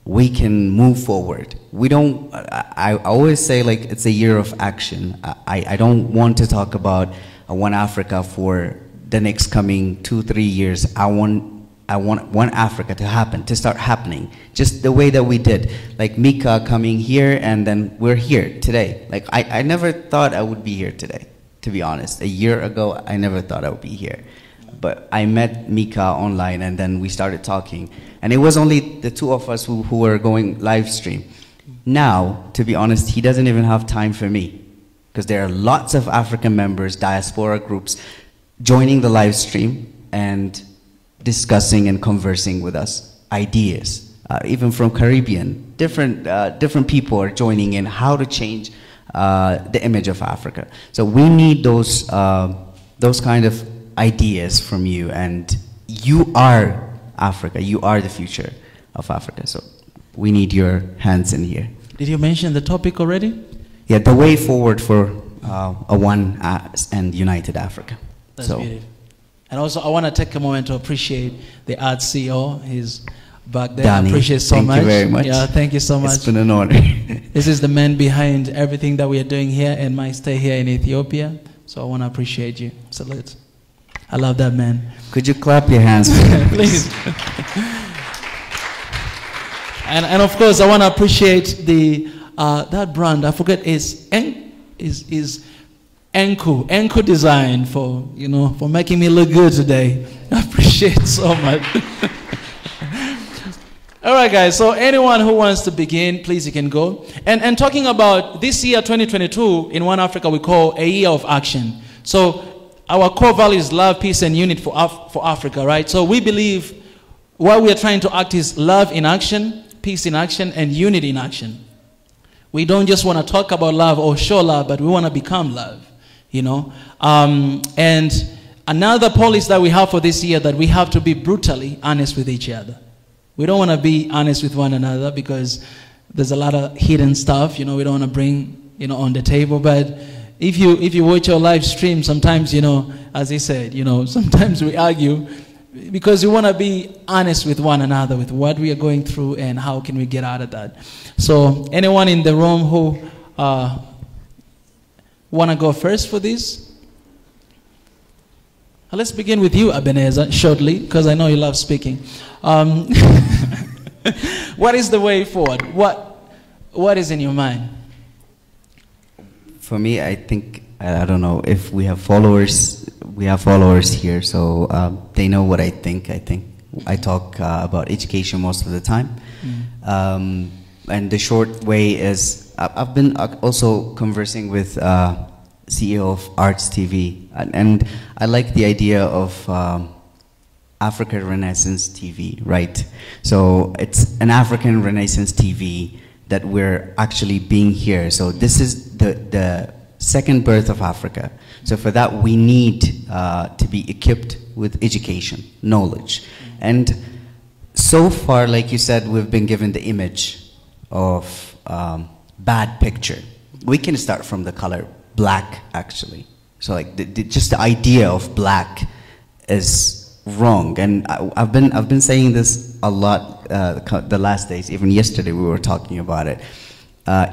we can move forward. We don't, I always say like it's a year of action. I don't want to talk about One Africa for the next coming 2-3 years. I want One Africa to happen, to start happening, just the way that we did. Like Mika coming here, and then we're here today. Like I never thought I would be here today, to be honest. A year ago, I never thought I would be here. But I met Mika online, and then we started talking. And it was only the two of us who were going live stream. Now, to be honest, he doesn't even have time for me, because there are lots of African members, diaspora groups, joining the live stream and discussing and conversing with us, ideas, even from Caribbean, different people are joining in how to change the image of Africa. So we need those kind of ideas from you, and you are Africa, you are the future of Africa. So we need your hands in here. Did you mention the topic already? Yeah, the way forward for a one and united Africa. That's beautiful. And also, I want to take a moment to appreciate the art CEO. He's back there. Danny, I appreciate so much. Thank you very much. Yeah, thank you so much. It's been an honor. This is the man behind everything that we are doing here and my stay here in Ethiopia. So I want to appreciate you. Salute. I love that, man. Could you clap your hands? Please. And of course, I want to appreciate the that brand. I forget is Enku Design for for making me look good today. I appreciate so much. All right, guys. So anyone who wants to begin, please, you can go. And talking about this year, 2022, in One Africa, we call a year of action. So our core value is love, peace, and unity for Africa, right? So we believe what we are trying to act is love in action, peace in action, and unity in action. We don't just want to talk about love or show love, but we want to become love, And another policy that we have for this year, that we have to be brutally honest with each other. We don't want to be honest with one another because there's a lot of hidden stuff, we don't want to bring, on the table. But if you watch your live stream, sometimes, as he said, sometimes we argue because we want to be honest with one another with what we are going through and how can we get out of that. So anyone in the room who want to go first for this? Let's begin with you, Ebenezer, shortly, because I know you love speaking. What is the way forward? What is in your mind? For me, I think, I don't know if we have followers. We have followers here, so they know what I think. I talk about education most of the time. And the short way is, I've been also conversing with CEO of Arts TV, and I like the idea of Africa Renaissance TV, right? So it's an African Renaissance TV that we're actually being here. So this is the second birth of Africa. So for that, we need to be equipped with education, knowledge. And so far, like you said, we've been given the image of bad picture. We can start from the color black, actually. So like just the idea of black is wrong. And I've been saying this a lot the last days. Even yesterday we were talking about it.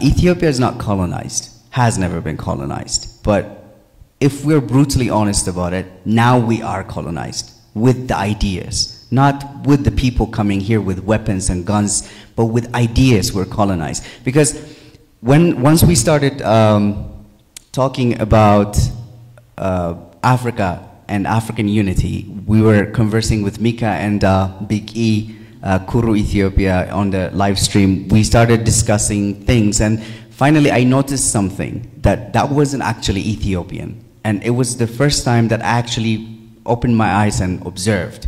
Ethiopia is not colonized, has never been colonized. But if we're brutally honest about it, now we are colonized with the ideas, not with the people coming here with weapons and guns, but with ideas we're colonized. Because once we started talking about Africa and African unity, we were conversing with Mika and Big E, Kuru Ethiopia on the live stream. We started discussing things, and finally I noticed something that wasn't actually Ethiopian. And it was the first time that I actually opened my eyes and observed.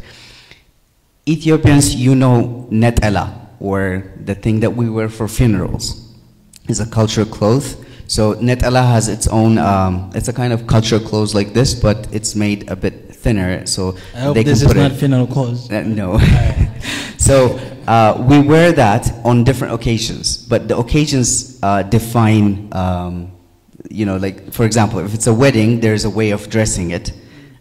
Ethiopians, netela, or the thing that we wear for funerals, is a cultural cloth. So netela has its own, it's a kind of cultural clothes like this, but it's made a bit thinner. So I hope they this can is put not funeral clothes. No. So we wear that on different occasions, but the occasions define, like for example, if it's a wedding, there's a way of dressing it.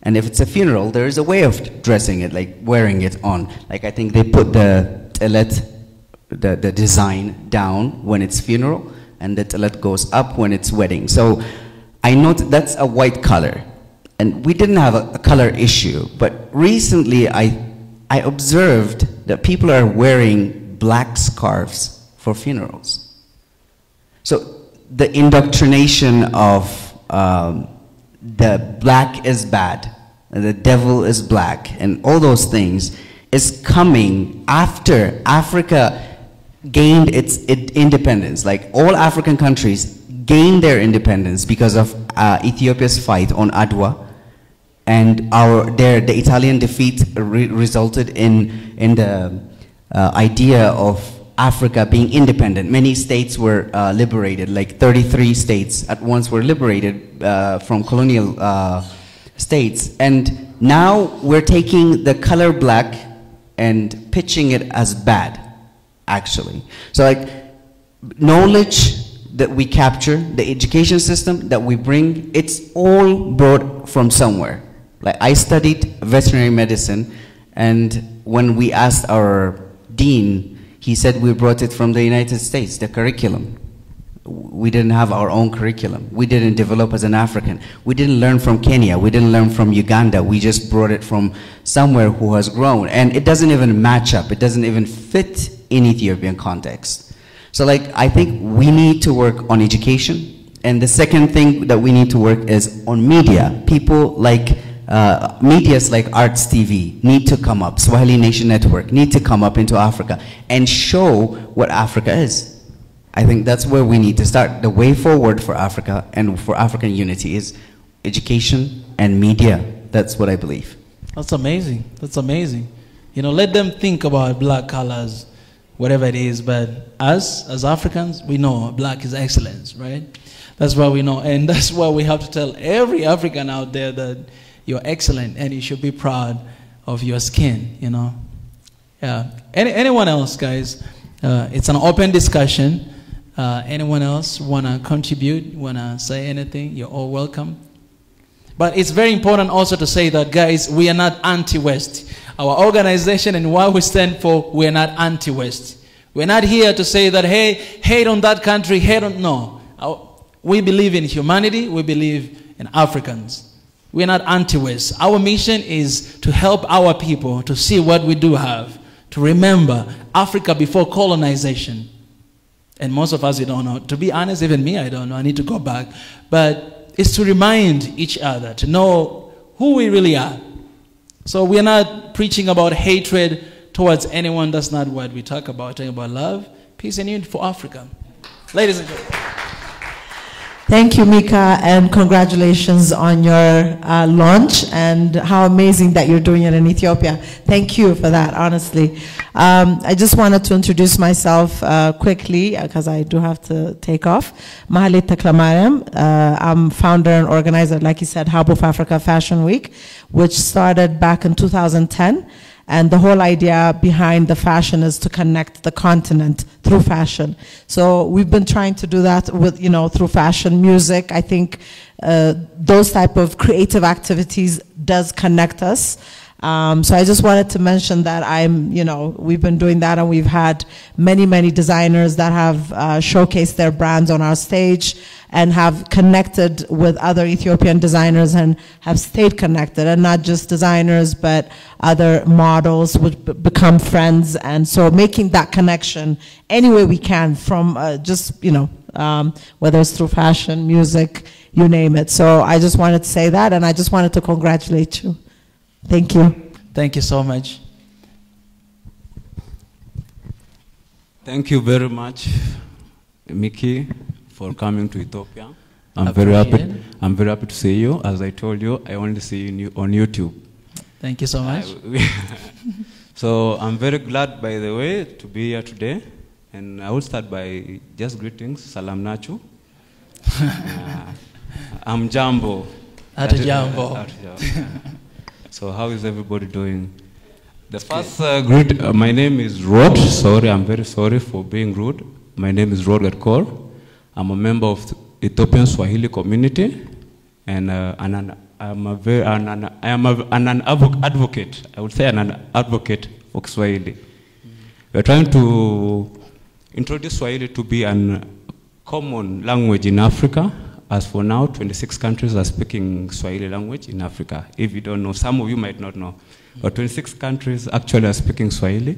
And if it's a funeral, there is a way of dressing it, like wearing it on. Like I think they put the telet, the design down when it's funeral, and the telet goes up when it's wedding. So I note that's a white color. And we didn't have a color issue, but recently I observed that people are wearing black scarves for funerals. So the indoctrination of the black is bad, the devil is black, and all those things is coming after Africa gained its independence. Like all African countries gained their independence because of Ethiopia's fight on Adwa, and the Italian defeat resulted in the idea of Africa being independent. Many states were liberated, like 33 states at once were liberated from colonial states. And now we're taking the color black and pitching it as bad, actually. So like knowledge that we capture, the education system that we bring, it's all brought from somewhere. Like I studied veterinary medicine, and when we asked our dean, he said we brought it from the United States, the curriculum. We didn't have our own curriculum. We didn't develop as an African. We didn't learn from Kenya. We didn't learn from Uganda. We just brought it from somewhere who has grown. And it doesn't even match up. It doesn't even fit in Ethiopian context. So like, I think we need to work on education. And the second thing that we need to work is on media. People like, medias like Arts TV need to come up. Swahili Nation Network need to come up into Africa and show what Africa is. I think that's where we need to start. The way forward for Africa and for African unity is education and media. That's what I believe. That's amazing. That's amazing. You know, let them think about black colors, whatever it is, but us, as Africans, we know black is excellence, right? That's what we know, and that's why we have to tell every African out there that you're excellent and you should be proud of your skin, you know? Yeah. Anyone else, guys? It's an open discussion. Anyone else want to contribute, want to say anything? You're all welcome. But it's very important also to say that, guys, we are not anti-West. Our organization and what we stand for, we are not anti-West. We're not here to say that, hey, hate on that country, hate on, no. We believe in humanity, we believe in Africans. We're not anti-West. Our mission is to help our people to see what we do have, to remember Africa before colonization. And most of us, we don't know. To be honest, even me, I don't know. I need to go back. But it's to remind each other, to know who we really are. So we're not preaching about hatred towards anyone. That's not what we talk about. We're talking about love, peace, and unity for Africa. Ladies and gentlemen. Thank you, Mika, and congratulations on your launch and how amazing that you're doing it in Ethiopia. Thank you for that, honestly. I just wanted to introduce myself quickly because I do have to take off. Mahalit Taklamariam. I'm founder and organizer, like you said, Hub of Africa Fashion Week, which started back in 2010. And the whole idea behind the fashion is to connect the continent through fashion. So we've been trying to do that with, you know, through fashion, music. I think those type of creative activities does connect us. So I just wanted to mention that we've been doing that, and we've had many designers that have showcased their brands on our stage and have connected with other Ethiopian designers and have stayed connected, and not just designers, but other models would become friends. And so making that connection any way we can from whether it's through fashion, music, you name it. So I just wanted to say that, and I just wanted to congratulate you. Thank you. Thank you so much. Thank you very much, Mickey, for coming to Ethiopia. I'm very happy to see you. As I told you, I only see you on YouTube. Thank you so much. So I'm very glad, by the way, to be here today. And I will start by just greetings. Salam Nachu. I'm Jambo. Jambo. So how is everybody doing? The first my name is Rod. Sorry, I'm very sorry for being rude. My name is Rod Gatkor. I'm a member of the Ethiopian Swahili community, and I am an advocate. I would say an advocate for Swahili. We're trying to introduce Swahili to be a common language in Africa. As for now, 26 countries are speaking Swahili language in Africa. If you don't know, some of you might not know, but 26 countries actually are speaking Swahili.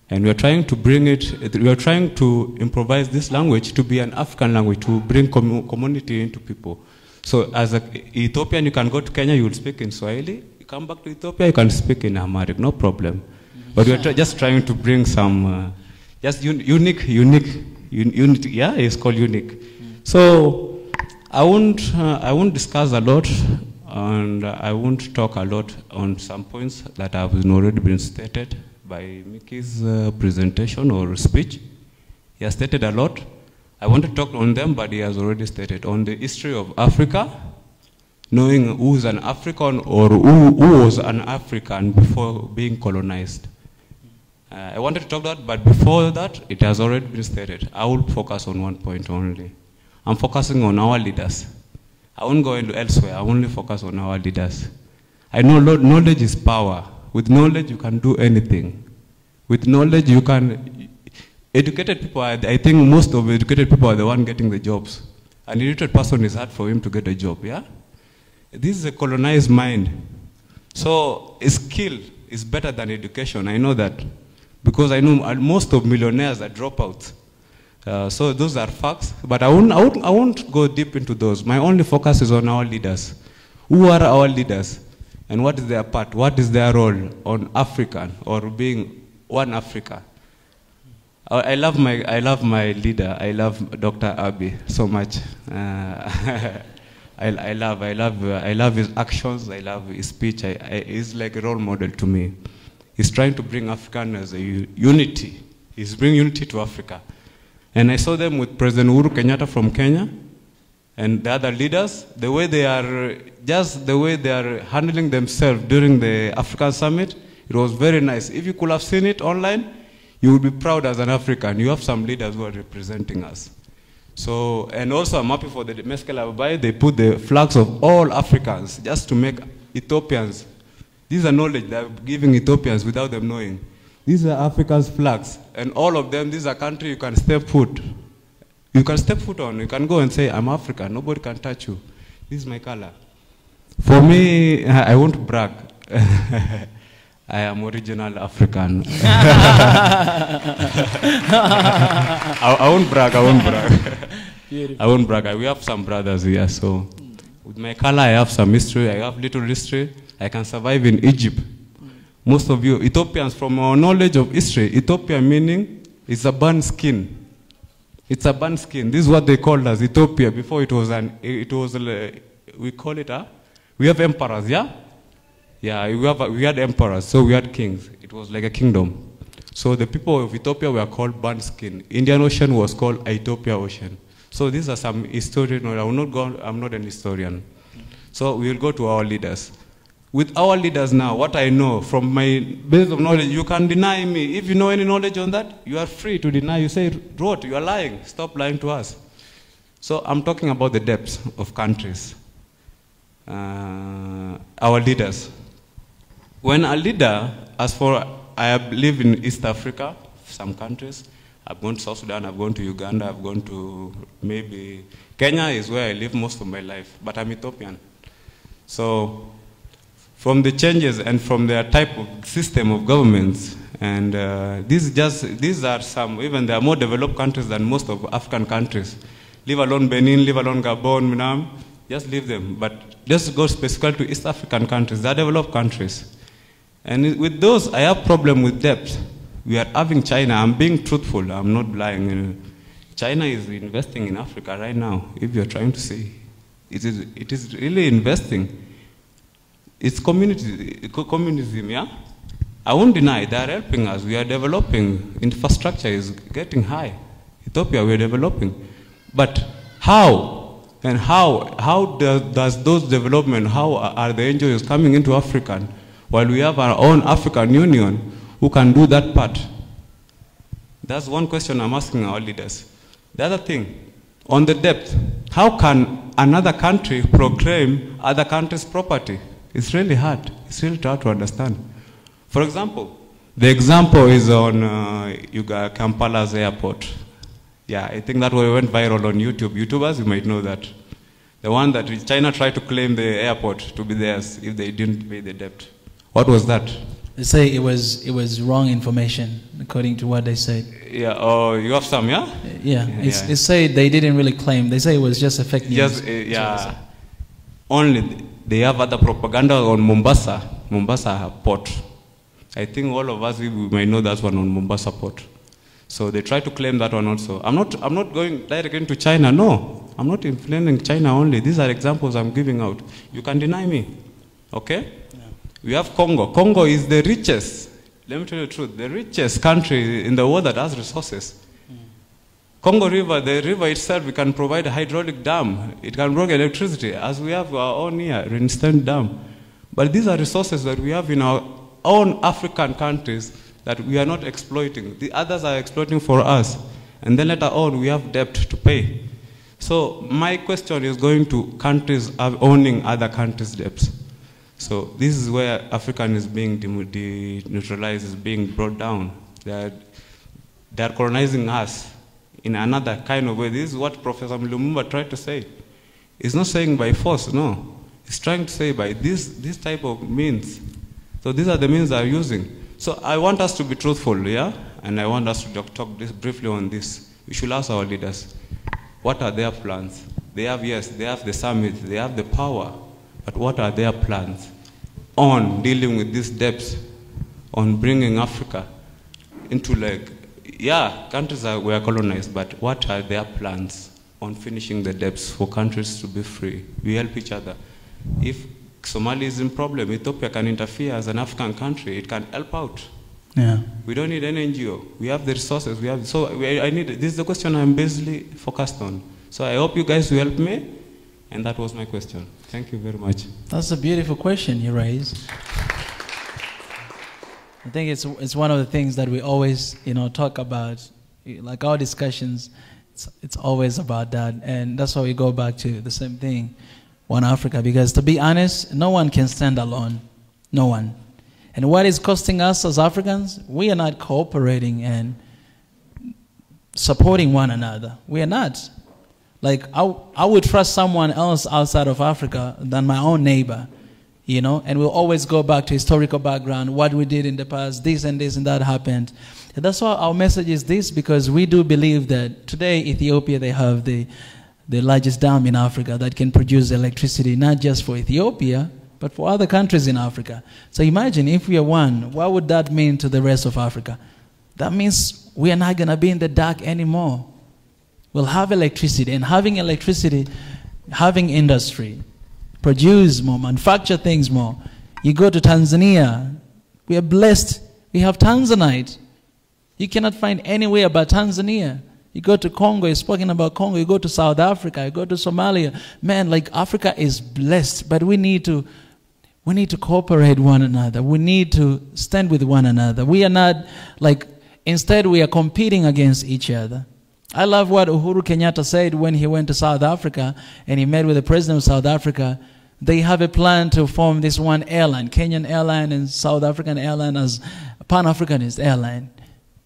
And we are trying to bring it, we are trying to improvise this language to be an African language, to bring community into people. So as an Ethiopian, you can go to Kenya, you will speak in Swahili. You come back to Ethiopia, you can speak in Amharic, no problem. But we are just trying to bring some, just unique, yeah, it's called unique. So, I won't discuss a lot, and I won't talk a lot on some points that have already been stated by Mickey's presentation or speech. He has stated a lot. I want to talk on them, but he has already stated on the history of Africa, knowing who's an African or who was an African before being colonized. I wanted to talk that, but before that, it has already been stated. I will focus on one point only. I'm focusing on our leaders. I won't go into elsewhere. I only focus on our leaders. I know knowledge is power. With knowledge, you can do anything. With knowledge, you can educated people, I think most of the educated people are the one getting the jobs. An illiterate person is hard for him to get a job, yeah? This is a colonized mind. So skill is better than education, I know that. Because I know most of millionaires are dropouts. So those are facts, but I won't go deep into those. My only focus is on our leaders. Who are our leaders? And what is their part? What is their role on African or being one Africa? I love my leader. I love Dr. Abiy so much. I love his actions. I love his speech. He's like a role model to me. He's trying to bring African as a unity. He's bringing unity to Africa. And I saw them with President Uhuru Kenyatta from Kenya and the other leaders, the way they are handling themselves during the African summit, it was very nice. If you could have seen it online, you would be proud as an African. You have some leaders who are representing us. So, and also I'm happy for the Meskel Ababaye, they put the flags of all Africans just to make Ethiopians. These are knowledge they're giving Ethiopians without them knowing. These are Africa's flags, and all of them, these are countries you can step foot. You can step foot on, you can go and say, I'm African, nobody can touch you. This is my color. For me, I won't brag. I am original African. I won't brag, I won't brag. I won't brag. We have some brothers here, so with my color, I have some history, I have little history. I can survive in Egypt. Most of you Ethiopians, from our knowledge of history, Ethiopia meaning it's a burnt skin. It's a burnt skin. This is what they called us Ethiopia before it was we call it we have emperors, yeah? Yeah, we had emperors, so we had kings. It was like a kingdom. So the people of Ethiopia were called burnt skin. Indian Ocean was called Ethiopia Ocean. So these are some historian. I'm not an historian. So we will go to our leaders. With our leaders now, what I know from my base of knowledge, you can deny me. If you know any knowledge on that, you are free to deny. You say, Rod, you are lying. Stop lying to us. So I'm talking about the depths of countries. Our leaders. When a leader, I have lived in East Africa, some countries. I've gone to South Sudan, I've gone to Uganda, I've gone to maybe Kenya is where I live most of my life, but I'm Ethiopian. So from the changes and from their type of system of governments, and these are some, even they are more developed countries than most of African countries. Leave alone Benin, leave alone Gabon, Minam, just leave them. But just go specifically to East African countries, they are developed countries. And with those, I have problem with depth. We are having China, I'm being truthful, I'm not lying. China is investing in Africa right now, if you're trying to see. It is really investing. It's communism, yeah? I won't deny, they are helping us. We are developing, infrastructure is getting high. Ethiopia, we are developing. But how? And how does those development, how are the NGOs coming into Africa while we have our own African Union who can do that part? That's one question I'm asking our leaders. The other thing, on the depth, how can another country proclaim other countries' property? It's really hard. It's really hard to understand. For example, the example is on Kampala's airport. Yeah, I think that one went viral on YouTube. YouTubers, you might know that. The one that China tried to claim the airport to be theirs if they didn't pay the debt. What was that? They say it was wrong information, according to what they said. Yeah, oh, you have some, yeah? Yeah, it said they didn't really claim. They say it was just a fake news. Just, yeah, only they have other propaganda on Mombasa port. I think all of us, we might know that one on Mombasa port. So they try to claim that one also. I'm not going directly into China, no. I'm not influencing China only. These are examples I'm giving out. You can deny me, okay? Yeah. We have Congo. Congo is the richest, let me tell you the truth, the richest country in the world that has resources. Congo River, the river itself, we can provide a hydraulic dam. It can bring electricity, as we have our own here, Rinston Dam. But these are resources that we have in our own African countries that we are not exploiting. The others are exploiting for us. And then later on, we have debt to pay. So my question is going to countries owning other countries' debts. So this is where African is being neutralized, is being brought down. they are colonizing us in another kind of way. This is what Professor Lumumba tried to say. He's not saying by force, no. He's trying to say by this type of means. So these are the means they are using. So I want us to be truthful, yeah? And I want us to talk briefly on this. We should ask our leaders, what are their plans? They have, yes, they have the summit, they have the power, but what are their plans on dealing with these debts, on bringing Africa into yeah, countries were colonized, but what are their plans on finishing the debts for countries to be free? We help each other. If Somalia is in problem, Ethiopia can interfere as an African country, it can help out. Yeah. We don't need an NGO. We have the resources. This is the question I'm basically focused on. So I hope you guys will help me. And that was my question. Thank you very much. That's a beautiful question you raised. I think it's one of the things that we always, talk about. Like our discussions, it's always about that. And that's why we go back to the same thing, One Africa. Because to be honest, no one can stand alone. No one. And what is costing us as Africans? We are not cooperating and supporting one another. We are not. Like, I would trust someone else outside of Africa than my own neighbor, and we'll always go back to historical background, what we did in the past, this and that happened. And that's why our message is this, because we do believe that today Ethiopia, they have the largest dam in Africa that can produce electricity, not just for Ethiopia, but for other countries in Africa. So imagine if we are one, what would that mean to the rest of Africa? That means we are not going to be in the dark anymore. We'll have electricity, and having electricity, having industry, produce more, manufacture things more. You go to Tanzania, we are blessed. We have Tanzanite. You cannot find anywhere but Tanzania. You go to Congo, you're speaking about Congo. You go to South Africa, you go to Somalia. Man, like Africa is blessed, but we need to cooperate one another. We need to stand with one another. We are not instead we are competing against each other. I love what Uhuru Kenyatta said when he went to South Africa and he met with the president of South Africa. They have a plan to form this one airline, Kenyan airline and South African airline as a Pan-Africanist airline.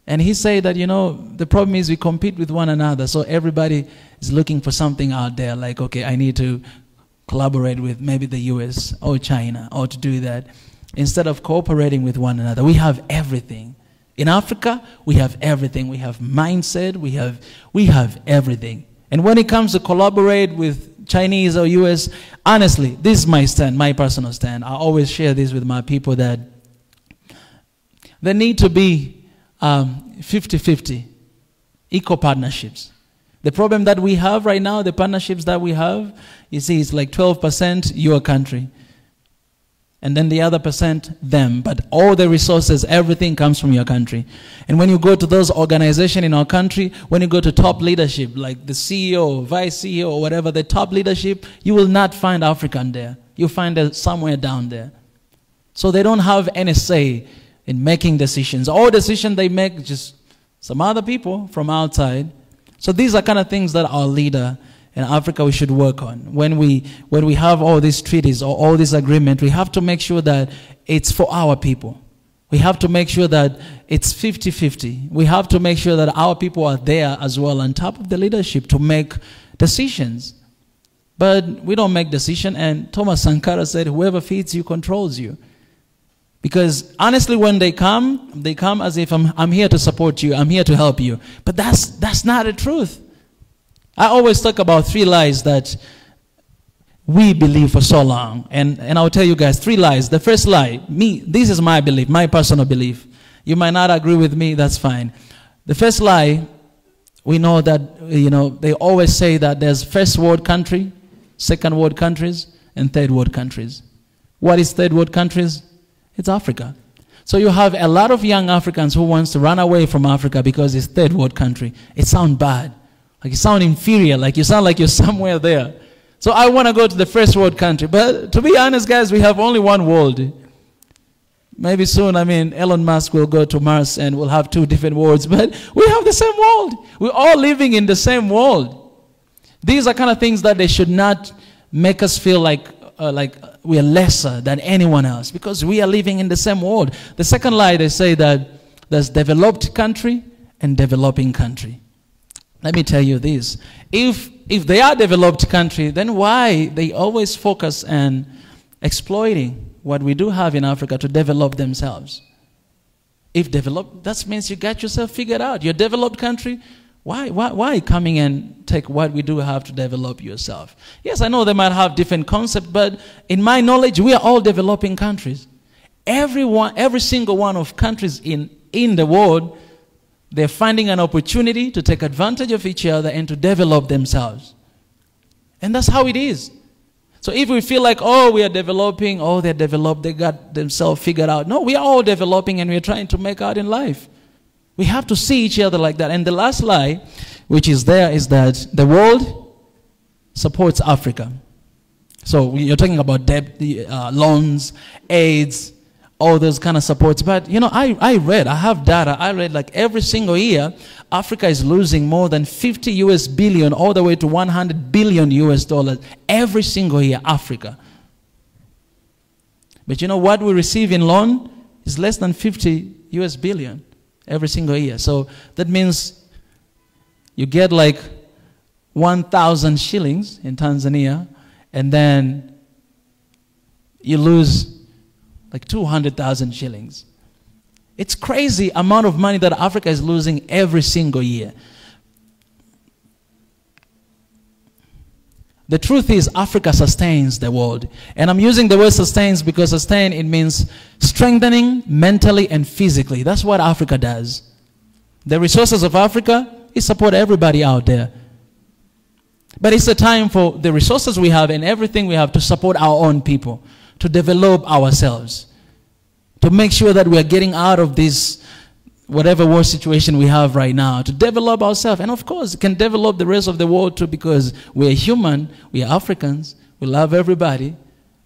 And he said that, the problem is we compete with one another. So everybody is looking for something out there like, okay, I need to collaborate with maybe the US or China or to do that. Instead of cooperating with one another, we have everything. In Africa, we have everything. We have mindset. We have everything. And when it comes to collaborate with Chinese or US, honestly, this is my stand, my personal stand. I always share this with my people that there need to be 50-50 equal partnerships. The problem that we have right now, the partnerships that we have, you see, it's like 12% your country. And then the other % them. But all the resources, everything comes from your country. And when you go to those organizations in our country, when you go to top leadership, like the CEO, vice CEO, or whatever, the top leadership, you will not find African there. You'll find it somewhere down there. So they don't have any say in making decisions. All decisions they make, just some other people from outside. So these are kind of things that our leader in Africa we should work on. When we have all these treaties or all this agreement, we have to make sure that it's for our people. We have to make sure that it's 50-50. We have to make sure that our people are there as well on top of the leadership to make decisions. But we don't make decisions, and Thomas Sankara said, whoever feeds you controls you. Because honestly, when they come as if I'm here to support you, I'm here to help you. But that's not the truth. I always talk about 3 lies that we believe for so long. And I'll tell you guys 3 lies. The first lie, this is my belief, my personal belief. You might not agree with me, that's fine. The first lie, we know that, they always say that there's first world country, second world countries, and third world countries. What is third world countries? It's Africa. So you have a lot of young Africans who wants to run away from Africa because it's third world country. It sounds bad. Like you sound inferior, like you sound like you're somewhere there. So I want to go to the first world country. But to be honest, guys, we have only one world. Maybe soon, Elon Musk will go to Mars and we'll have 2 different worlds. But we have the same world. We're all living in the same world. These are kind of things that they should not make us feel like we are lesser than anyone else, because we are living in the same world. The second lie, they say that there's developed country and developing country. Let me tell you this. If they are developed country, then why they always focus on exploiting what we do have in Africa to develop themselves? If developed, that means you got yourself figured out. You're a developed country. Why coming and take what we do have to develop yourself? Yes, I know they might have different concepts, but in my knowledge, we are all developing countries. Every single one of countries in the world, they're finding an opportunity to take advantage of each other and to develop themselves. And that's how it is. So if we feel like, oh, we are developing, oh, they're developed, they got themselves figured out. No, we are all developing and we're trying to make out in life. We have to see each other like that. And the last lie, which is there, is that the world supports Africa. So you're talking about debt, loans, AIDS, all those kind of supports. But, you know, I have data. I read like every single year, Africa is losing more than 50 US billion all the way to 100 billion US dollars every single year, Africa. But you know what we receive in loan is less than 50 US billion every single year. So that means you get like 1,000 shillings in Tanzania, and then you lose like 200,000 shillings. It's crazy amount of money that Africa is losing every single year. The truth is Africa sustains the world. And I'm using the word sustains because sustain, it means strengthening mentally and physically. That's what Africa does. The resources of Africa, it support everybody out there. But it's a time for the resources we have and everything we have to support our own people, to develop ourselves, to make sure that we are getting out of this whatever war situation we have right now, to develop ourselves. And of course, it can develop the rest of the world too, because we're human, we are Africans, we love everybody.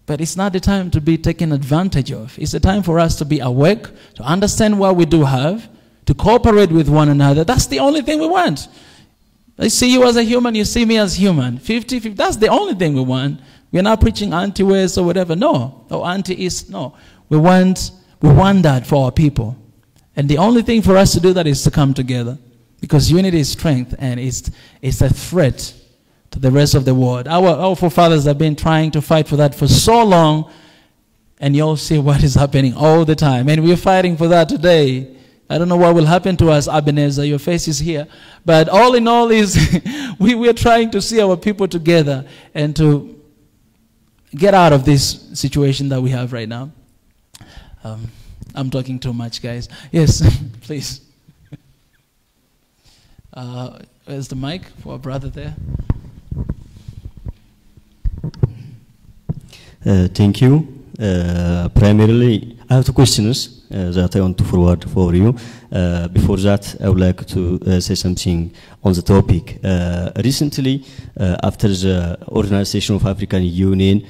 But it's not the time to be taken advantage of. It's the time for us to be awake, to understand what we do have, to cooperate with one another. That's the only thing we want. I see you as a human, you see me as human. 50-50, that's the only thing we want. We're not preaching anti-West or whatever, no. Or anti-East, no. We want that for our people. And the only thing for us to do that is to come together. Because unity is strength, and it's a threat to the rest of the world. Our forefathers have been trying to fight for that for so long, and you'll see what is happening all the time. And we're fighting for that today. I don't know what will happen to us, Ebenezer, your face is here. But all in all is, we are trying to see our people together and to get out of this situation that we have right now. I'm talking too much, guys. Yes, please. Where's the mic for our brother there? Thank you. Primarily, I have two questions that I want to forward for you. Before that, I would like to say something on the topic. Recently, after the Organization of African Union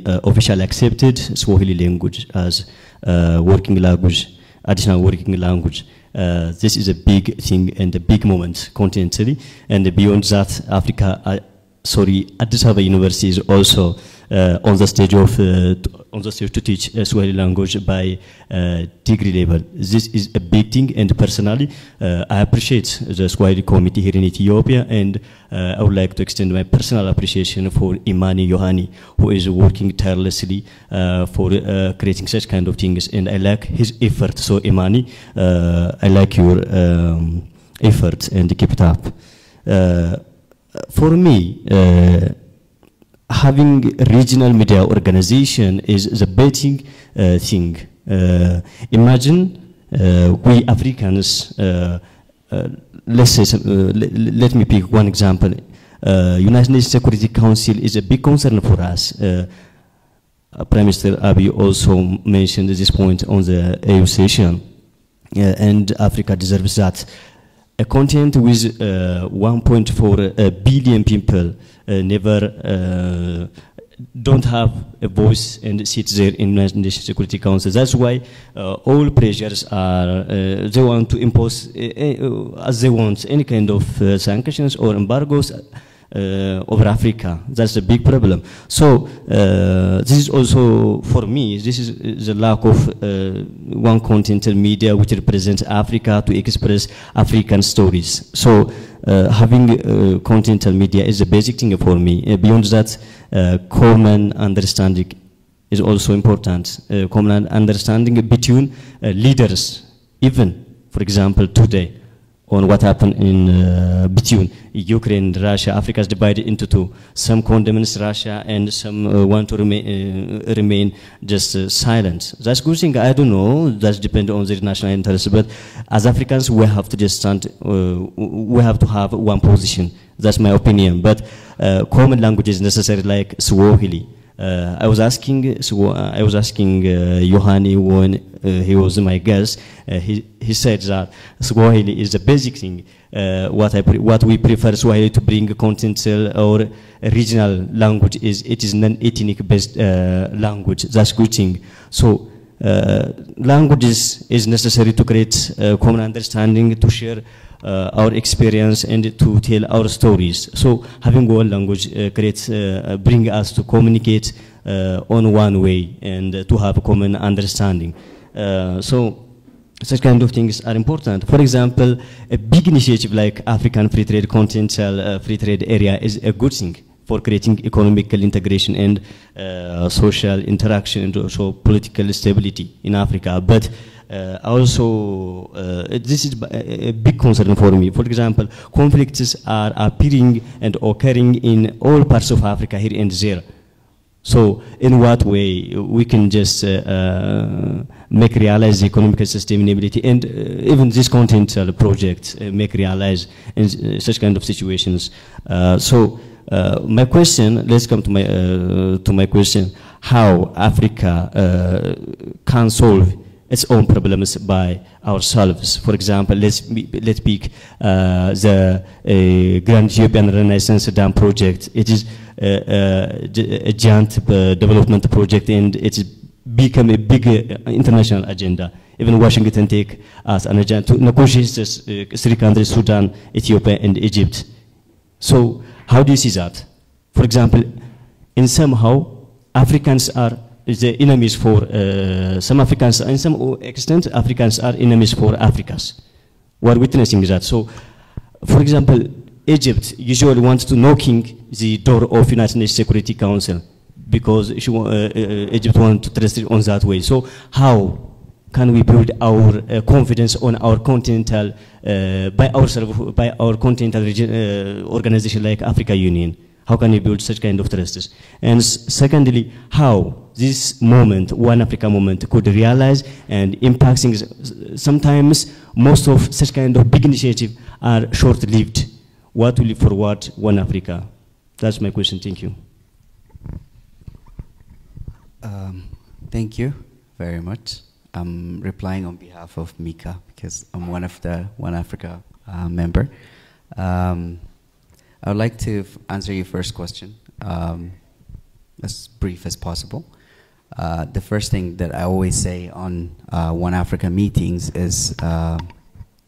officially accepted Swahili language as working language, additional working language. This is a big thing and a big moment continentally. And beyond that, Addis Ababa University is also on the stage to teach Swahili language by degree level. This is a big thing, and personally, I appreciate the Swahili committee here in Ethiopia, and I would like to extend my personal appreciation for Imani Yohani, who is working tirelessly for creating such kind of things, and I like his effort. So Imani, I like your effort, and keep it up. For me, having regional media organization is the betting thing. Imagine we Africans, let's say, let me pick one example. United Nations Security Council is a big concern for us. Prime Minister Abiy also mentioned this point on the AU session, and Africa deserves that. A continent with 1.4 billion people never don't have a voice and sit there in United Nations Security Council. That's why all pressures are, they want to impose as they want any kind of sanctions or embargoes. over Africa. That's a big problem. So this is also, for me, this is the lack of one continental media which represents Africa to express African stories. So having continental media is a basic thing for me. Beyond that, common understanding is also important. Common understanding between leaders, even, for example, today, on what happened in between Ukraine and Russia. Africa is divided into two. Some condemns Russia and some want to remain just silent. That's good thing. I don't know. That depends on their national interests. But as Africans, we have to just stand. We have to have one position. That's my opinion. But common language is necessary, like Swahili. I was asking Yohani when he was my guest. He said that Swahili is the basic thing. What we prefer Swahili to bring continental or regional language is it is non-ethnic based language. That's good thing. So language is necessary to create common understanding, to share our experience and to tell our stories. So having one language bring us to communicate on one way and to have a common understanding. So such kind of things are important. For example, a big initiative like African Free Trade Continental Free Trade Area is a good thing for creating economical integration and social interaction and also political stability in Africa. But also, this is a big concern for me. For example, conflicts are appearing and occurring in all parts of Africa, here and there. So, in what way we can just make realize the economic sustainability and even this continental project make realize in such kind of situations. My question, let's come to my question: how Africa can solve its own problems by ourselves. For example, let's pick the Grand Ethiopian Renaissance Dam project. It is a giant development project, and it's become a big international agenda. Even Washington take as an agenda to negotiate this, 3 countries: Sudan, Ethiopia, and Egypt. So how do you see that? For example, in somehow Africans are the enemies for some Africans, in some extent Africans are enemies for Africans. We are witnessing that. So, for example, Egypt usually wants to knocking the door of United Nations Security Council because Egypt wants to trust it on that way. So how can we build our confidence on our continental, by our continental organization like Africa Union? How can we build such kind of trusts? And secondly, how this moment, One Africa moment, could realize and impact things? Sometimes most of such kind of big initiatives are short-lived. What will forward One Africa? That's my question. Thank you. Thank you very much. I'm replying on behalf of Mika because I'm one of the One Africa member. I would like to answer your first question as brief as possible. The first thing that I always say on One Africa meetings is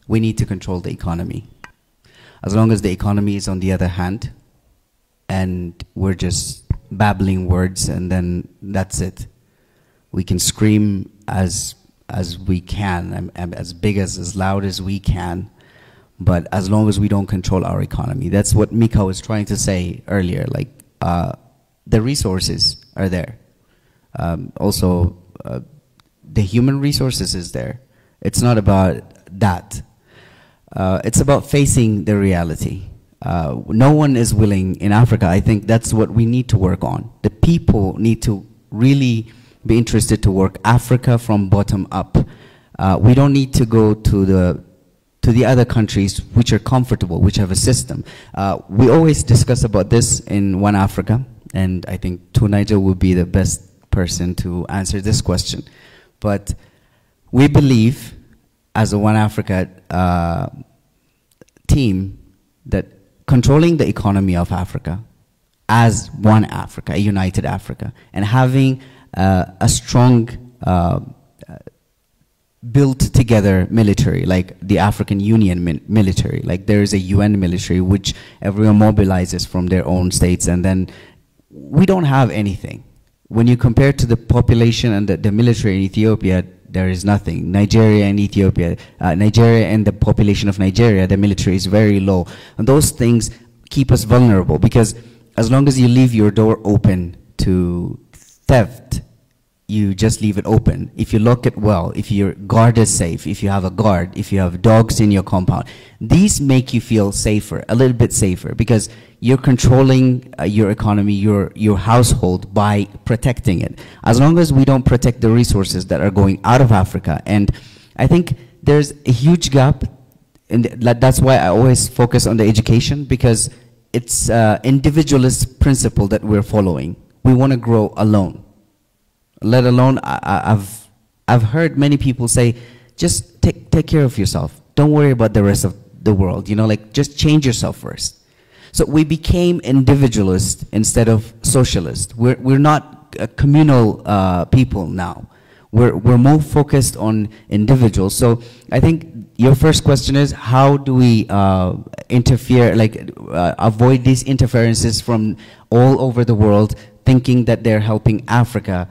we need to control the economy. As long as the economy is on the other hand and we're just babbling words and then that's it. We can scream as we can, as big as loud as we can, but as long as we don't control our economy. That's what Mika was trying to say earlier, like the resources are there. Also, the human resources is there. It's not about that. It's about facing the reality. No one is willing in Africa. I think that's what we need to work on. The people need to really be interested to work Africa from bottom up. We don't need to go to the other countries which are comfortable, which have a system. We always discuss about this in One Africa, and I think Tunaija would be the best person to answer this question. But we believe, as a One Africa team, that controlling the economy of Africa as one Africa, a united Africa, and having a strong built together military, like the African Union military. Like there is a UN military which everyone mobilizes from their own states, and then we don't have anything. When you compare to the population and the military in Ethiopia, there is nothing. Nigeria and Ethiopia, Nigeria and the population of Nigeria, the military is very low. And those things keep us vulnerable, because as long as you leave your door open to theft, you just leave it open. If you lock it well, if your guard is safe, if you have a guard, if you have dogs in your compound, these make you feel safer, a little bit safer, because you're controlling your economy, your household by protecting it. As long as we don't protect the resources that are going out of Africa, and I think there's a huge gap, and that's why I always focus on the education, because it's individualist principle that we're following. We want to grow alone. Let alone, I've heard many people say, just take care of yourself. Don't worry about the rest of the world. You know, like just change yourself first. So we became individualist instead of socialist. We're not communal people now. We're more focused on individuals. So I think your first question is, how do we interfere, like avoid these interferences from all over the world, thinking that they're helping Africa?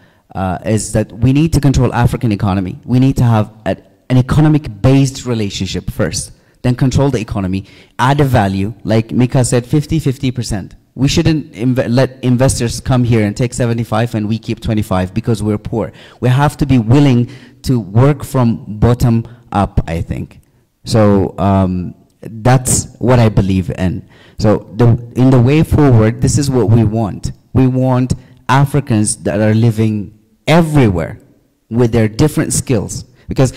Is that we need to control African economy. We need to have an economic-based relationship first, then control the economy, add a value, like Mika said, 50-50%. We shouldn't let investors come here and take 75 and we keep 25 because we're poor. We have to be willing to work from bottom up, I think. So that's what I believe in. So in the way forward, this is what we want. We want Africans that are living everywhere with their different skills, because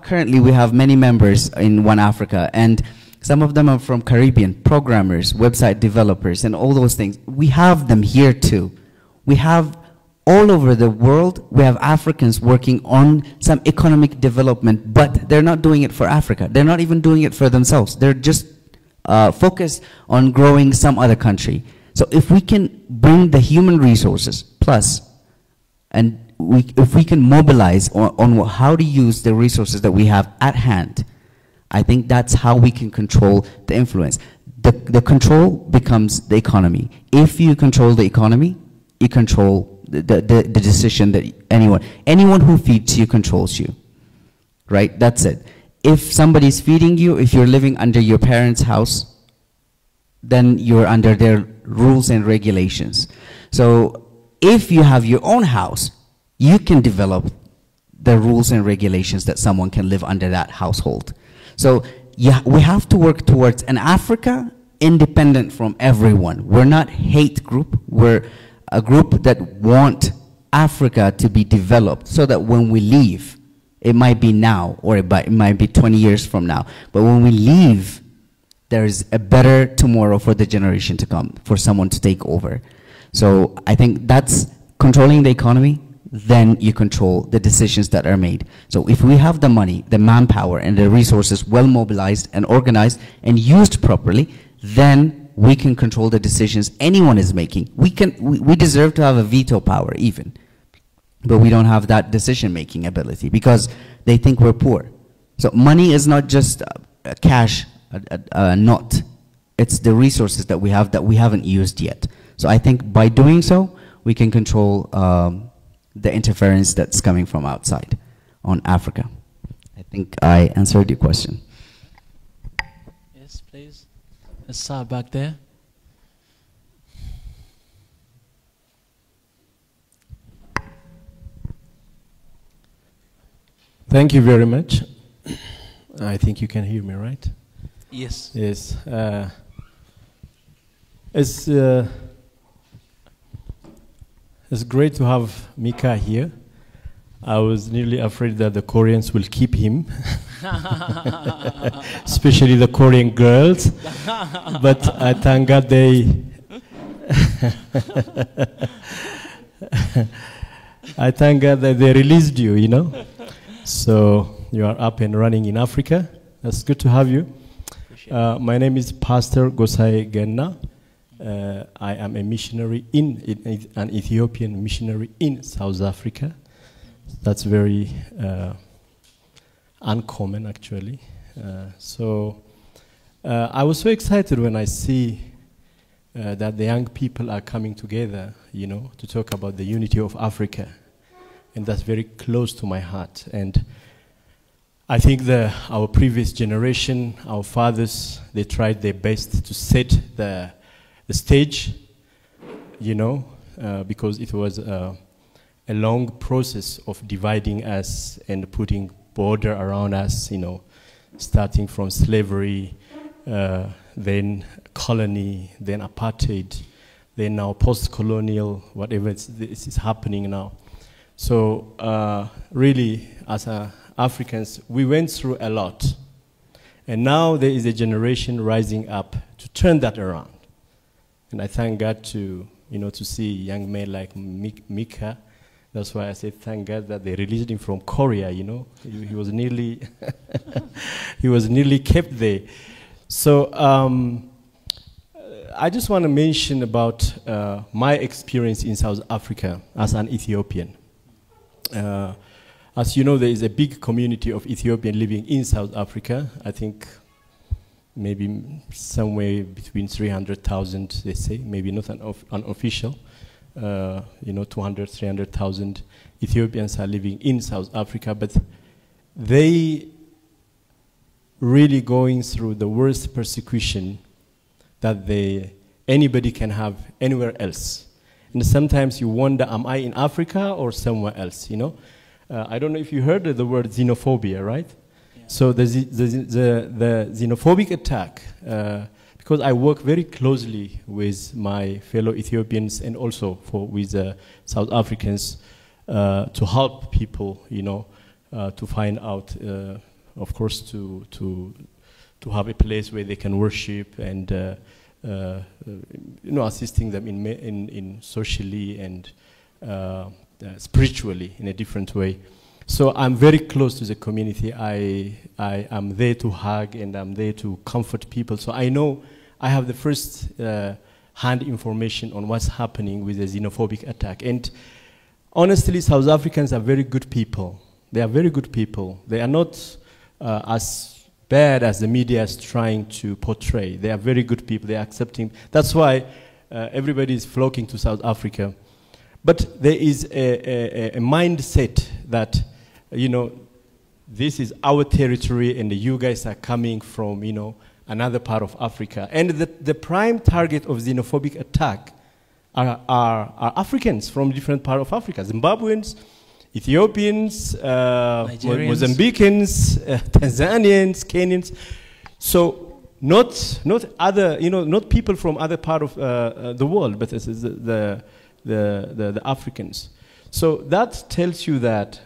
currently we have many members in One Africa, and some of them are from Caribbean, programmers, website developers, and all those things. We have them here too. We have all over the world, we have Africans working on some economic development, but they're not doing it for Africa. They're not even doing it for themselves. They're just focused on growing some other country. So if we can bring the human resources plus, and if we can mobilize on how to use the resources that we have at hand, I think that's how we can control the influence. The control becomes the economy. If you control the economy, you control the decision that anyone who feeds you controls you, right? That's it. If somebody's feeding you, if you're living under your parents' house, then you're under their rules and regulations. So if you have your own house, you can develop the rules and regulations that someone can live under that household. So we have to work towards an Africa independent from everyone. We're not hate group. We're a group that want Africa to be developed so that when we leave, it might be now or it might be 20 years from now, but when we leave, there's a better tomorrow for the generation to come, for someone to take over. So I think that's controlling the economy, then you control the decisions that are made. So if we have the money, the manpower, and the resources well mobilized and organized and used properly, then we can control the decisions anyone is making. We deserve to have a veto power even, but we don't have that decision-making ability because they think we're poor. So money is not just cash, not. It's the resources that we haven't used yet. So I think by doing so, we can control the interference that's coming from outside on Africa. I think I answered your question. Yes, please. Let's start back there. Thank you very much. I think you can hear me, right? Yes. Yes. It's great to have Mika here. I was nearly afraid that the Koreans will keep him, especially the Korean girls. But I thank God I thank God that they released you, you know. So you are up and running in Africa. That's good to have you. My name is Pastor Gosai Genna. I am a missionary an Ethiopian missionary in South Africa. That's very uncommon, actually. I was so excited when I see that the young people are coming together, you know, to talk about the unity of Africa. And that's very close to my heart. And I think our previous generation, our fathers, they tried their best to set the stage, you know, because it was a long process of dividing us and putting border around us, you know, starting from slavery, then colony, then apartheid, then now post-colonial, whatever is happening now. So really, as Africans, we went through a lot. And now there is a generation rising up to turn that around. And I thank God to see young men like Mika. That's why I say thank God that they released him from Korea, you know. He was nearly, he was nearly kept there. So I just want to mention about my experience in South Africa as an Ethiopian. As you know, there is a big community of Ethiopians living in South Africa. I think maybe somewhere between 300,000, they say, maybe not unofficial. 200, 300,000 Ethiopians are living in South Africa, but they really going through the worst persecution that anybody can have anywhere else. And sometimes you wonder, am I in Africa or somewhere else, you know? I don't know if you heard the word xenophobia, right? Yeah. So the xenophobic attack, because I work very closely with my fellow Ethiopians and also with South Africans to help people, you know, to find out, of course, to have a place where they can worship and, you know, assisting them in socially and spiritually in a different way. So I'm very close to the community. I am there to hug and I'm there to comfort people. So I know I have the first hand information on what's happening with the xenophobic attack. And honestly, South Africans are very good people. They are very good people. They are not as bad as the media is trying to portray. They are very good people. They are accepting. That's why everybody is flocking to South Africa. But there is a mindset that, you know, this is our territory and you guys are coming from, you know, another part of Africa. And the prime target of xenophobic attack are Africans from different parts of Africa. Zimbabweans, Ethiopians, Mozambicans, Tanzanians, Kenyans. So not other, you know, not people from other part of the world, but the Africans. So that tells you that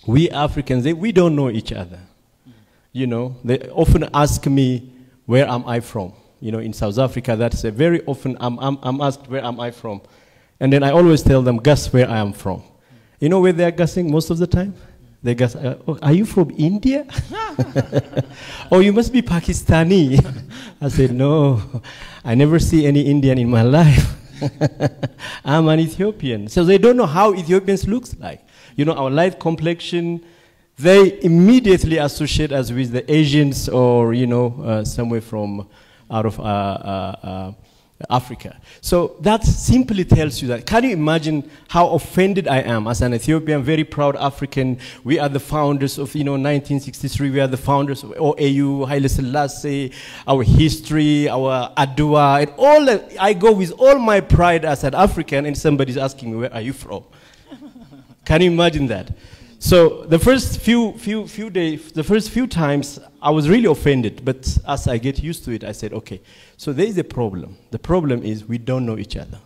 we Africans, we don't know each other. You know, they often ask me, where am I from? You know, in South Africa, that's very often I'm asked, where am I from? And then I always tell them, guess where I am from. You know where they're guessing most of the time? They guess, oh, are you from India? Oh, you must be Pakistani. I said, no, I never see any Indian in my life. I'm an Ethiopian. So they don't know how Ethiopians looks like. You know, our light complexion, they immediately associate us with the Asians or, you know, somewhere from out of Africa. So that simply tells you that. Can you imagine how offended I am as an Ethiopian, very proud African? We are the founders of, you know, 1963. We are the founders of OAU, Haile Selassie, our history, our Adua, and all that. I go with all my pride as an African, and somebody's asking me, where are you from? Can you imagine that? So the first few days, the first few times, I was really offended. But as I get used to it, I said, okay, so there is a problem. The problem is we don't know each other.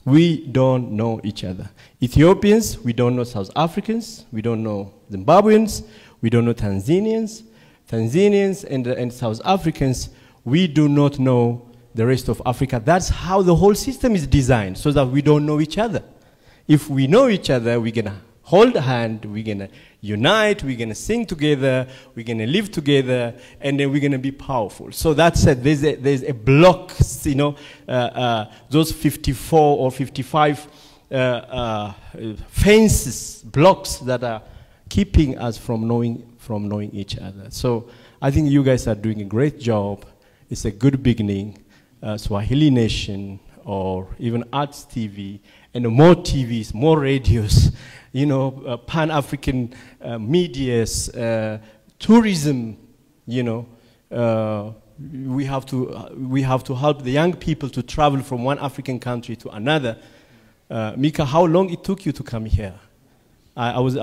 We don't know each other. Ethiopians, we don't know South Africans. We don't know Zimbabweans. We don't know Tanzanians. Tanzanians and South Africans, we do not know the rest of Africa. That's how the whole system is designed, so that we don't know each other. If we know each other, we're going to hold a hand, we're going to unite, we're going to sing together, we're going to live together, and then we're going to be powerful. So that's it. There's a block, you know, those 54 or 55 fences, blocks that are keeping us from knowing each other. So I think you guys are doing a great job. It's a good beginning. Swahili Nation, or even Arts TV, and more TVs, more radios, you know, Pan-African medias, tourism, you know. We have to help the young people to travel from one African country to another. Mika, how long it took you to come here? I was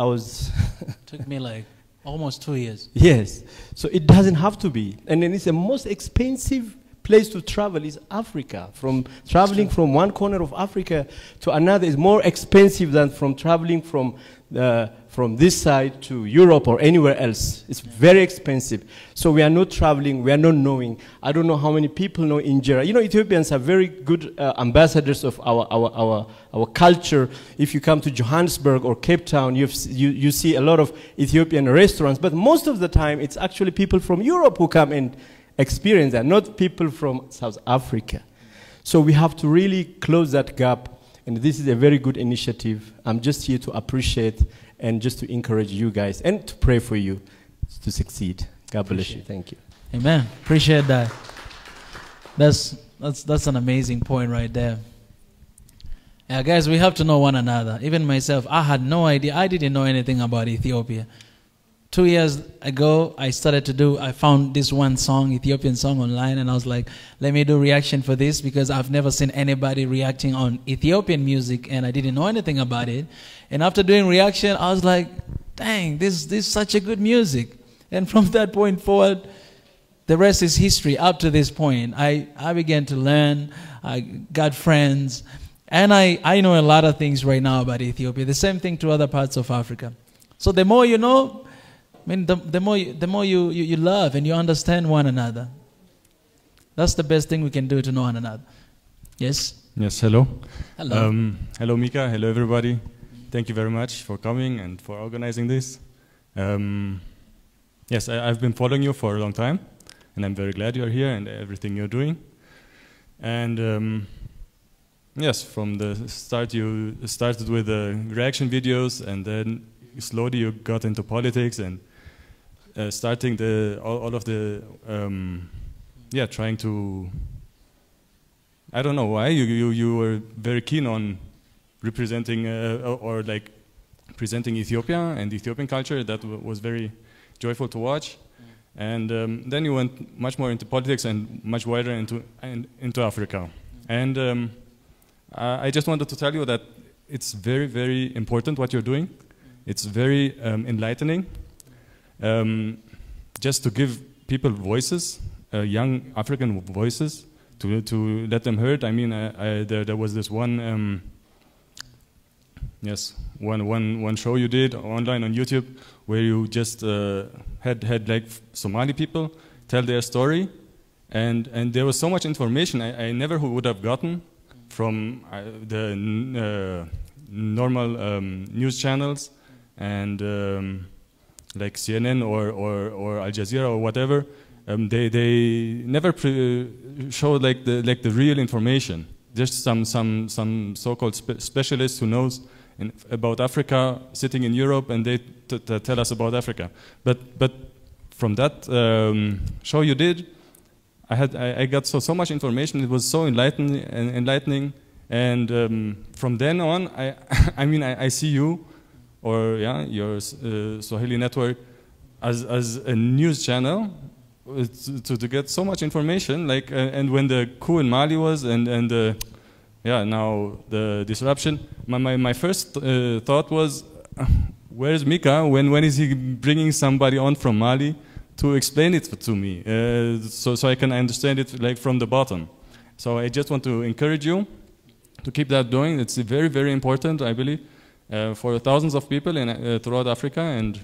Took me like almost 2 years. Yes, so it doesn't have to be. And then it's the most expensive place to travel is Africa. Traveling from one corner of Africa to another is more expensive than traveling from this side to Europe or anywhere else. It's very expensive. So we are not traveling, we are not knowing. I don't know how many people know Injera. You know, Ethiopians are very good ambassadors of our culture. If you come to Johannesburg or Cape Town, you see a lot of Ethiopian restaurants, but most of the time it's actually people from Europe who come and experience that, not people from South Africa. So we have to really close that gap, and this is a very good initiative. I'm just here to appreciate and just to encourage you guys and to pray for you to succeed. God bless you. Thank you. Amen. Appreciate that. That's an amazing point right there. Yeah, guys, we have to know one another. Even myself, I had no idea. I didn't know anything about Ethiopia. 2 years ago, I found this one song, Ethiopian song online, and I was like, let me do reaction for this because I've never seen anybody reacting on Ethiopian music and I didn't know anything about it. And after doing reaction, I was like, dang, this is such a good music. And from that point forward, the rest is history up to this point. I began to learn, I got friends, and I know a lot of things right now about Ethiopia. The same thing to other parts of Africa. So the more you know, I mean, the more you love and you understand one another. That's the best thing we can do to know one another. Yes? Yes, hello. Hello. Hello, Mika. Hello, everybody. Thank you very much for coming and for organizing this. Yes, I've been following you for a long time, and I'm very glad you're here and everything you're doing. And yes, from the start, you started with reaction videos, and then slowly you got into politics and starting all of the trying to, I don't know why you were very keen on representing or like presenting Ethiopia and Ethiopian culture. That was very joyful to watch. And then you went much more into politics and much wider into Africa. And I just wanted to tell you that it's very, very important what you're doing. It's very enlightening. Just to give people voices, young African voices, to let them heard. I mean, there was this one, one show you did online on YouTube where you just had like Somali people tell their story, and there was so much information I never would have gotten from the normal news channels and like CNN or Al Jazeera or whatever. They never showed like the real information. Just some so-called specialists who knows about Africa sitting in Europe, and they tell us about Africa. But from that show you did, I got so much information. It was so enlightening, and from then on, I see you, or your Swahili network, as a news channel to get so much information. Like and when the coup in Mali was, and now the disruption, my first thought was, where's Mika? When is he bringing somebody on from Mali to explain it to me, so I can understand it like from the bottom? So I just want to encourage you to keep that doing. It's very, very important, I believe, for thousands of people throughout Africa and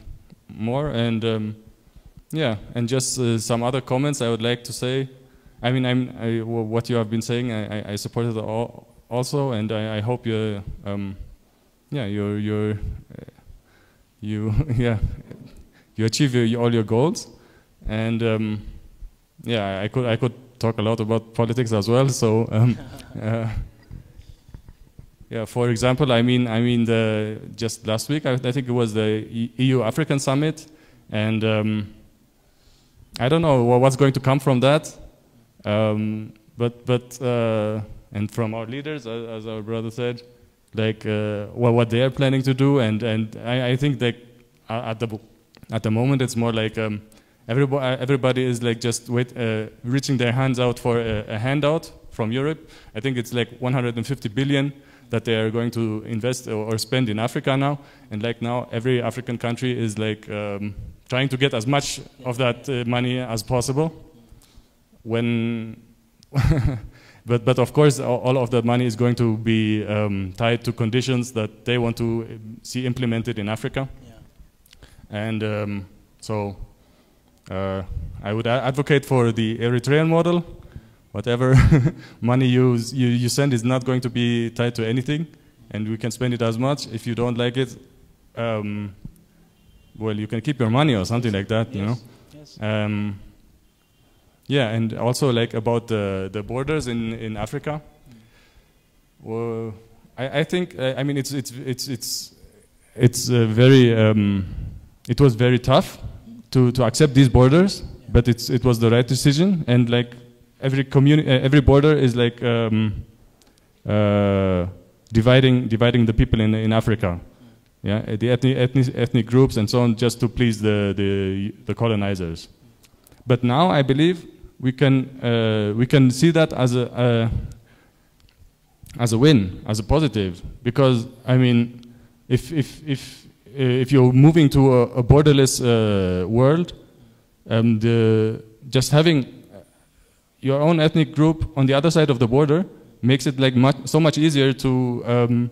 more. And and just some other comments I would like to say. I mean, what you have been saying, I support it also, and I hope you achieve all your goals. And I could talk a lot about politics as well. So Yeah, for example, I mean, just last week, I think it was the EU-African summit, and I don't know what's going to come from that, but and from our leaders, as our brother said, like what they are planning to do, and I think that at the moment it's more like everybody is like just reaching their hands out for a handout from Europe. I think it's like 150 billion that they are going to invest or spend in Africa now, and like now every African country is like trying to get as much of that money as possible. When but of course all of that money is going to be tied to conditions that they want to see implemented in Africa. Yeah. And so I would advocate for the Eritrean model. Whatever money you send is not going to be tied to anything, and we can spend it as much. If you don't like it, well, you can keep your money or something like that, you know. Yes. Yeah, and also like about the borders in Africa. Well, I think I mean it's very it was very tough to accept these borders, but it was the right decision, and like every border is like dividing the people in Africa. Yeah, the ethnic groups and so on, just to please the colonizers. But now I believe we can see that as a win, as a positive, because I mean, if you're moving to a borderless world, just having your own ethnic group on the other side of the border makes it like so much easier to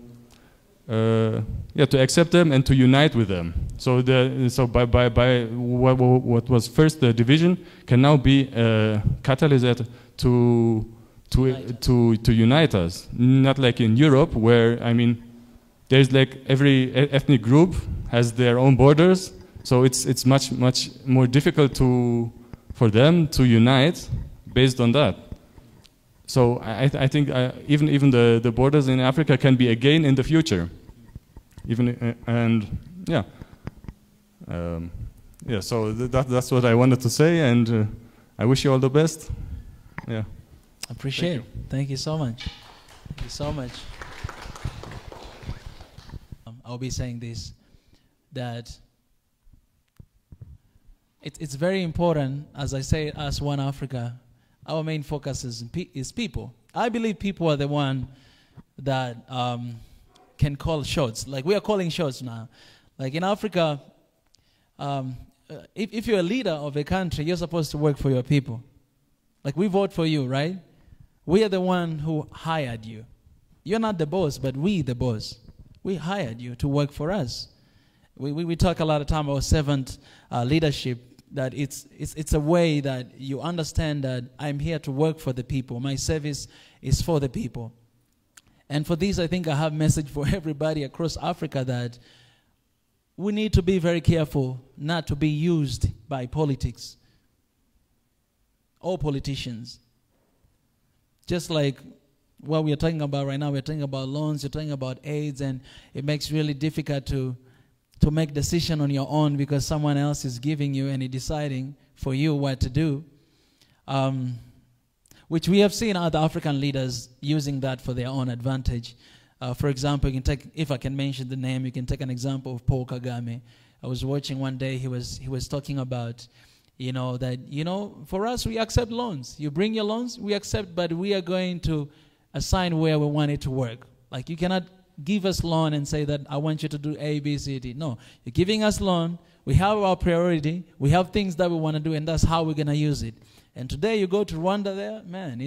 accept them and to unite with them. So by what was first the division can now be a catalyst to unite us. Not like in Europe, where I mean there's like every ethnic group has their own borders, so it's much more difficult for them to unite based on that. So I think even the borders in Africa can be a gain in the future. So that's what I wanted to say, and I wish you all the best. Yeah. Appreciate it. Thank you so much. Thank you so much. I'll be saying this, that it's very important, as I say, as One Africa, our main focus is people. I believe people are the one that can call shots. Like we are calling shots now. Like in Africa, if you're a leader of a country, you're supposed to work for your people. Like we vote for you, right? We are the one who hired you. You're not the boss, but we the boss. We hired you to work for us. We talk a lot of time about servant leadership, that it's a way that you understand that I'm here to work for the people. My service is for the people. And for this, I think I have a message for everybody across Africa, that we need to be very careful not to be used by politics or politicians. Just like what we are talking about right now, we're talking about loans, we're talking about AIDS, and it makes it really difficult to make decision on your own because someone else is giving you and deciding for you what to do, which we have seen other African leaders using that for their own advantage. For example, you can take, if I can mention the name, you can take an example of Paul Kagame. I was watching one day, he was talking about, that, for us, we accept loans. You bring your loans, we accept, but we are going to assign where we want it to work. Like you cannot give us loan and say that I want you to do A, B, C, D. No, you're giving us loan. We have our priority. We have things that we want to do, and that's how we're going to use it. And today you go to Rwanda there, man,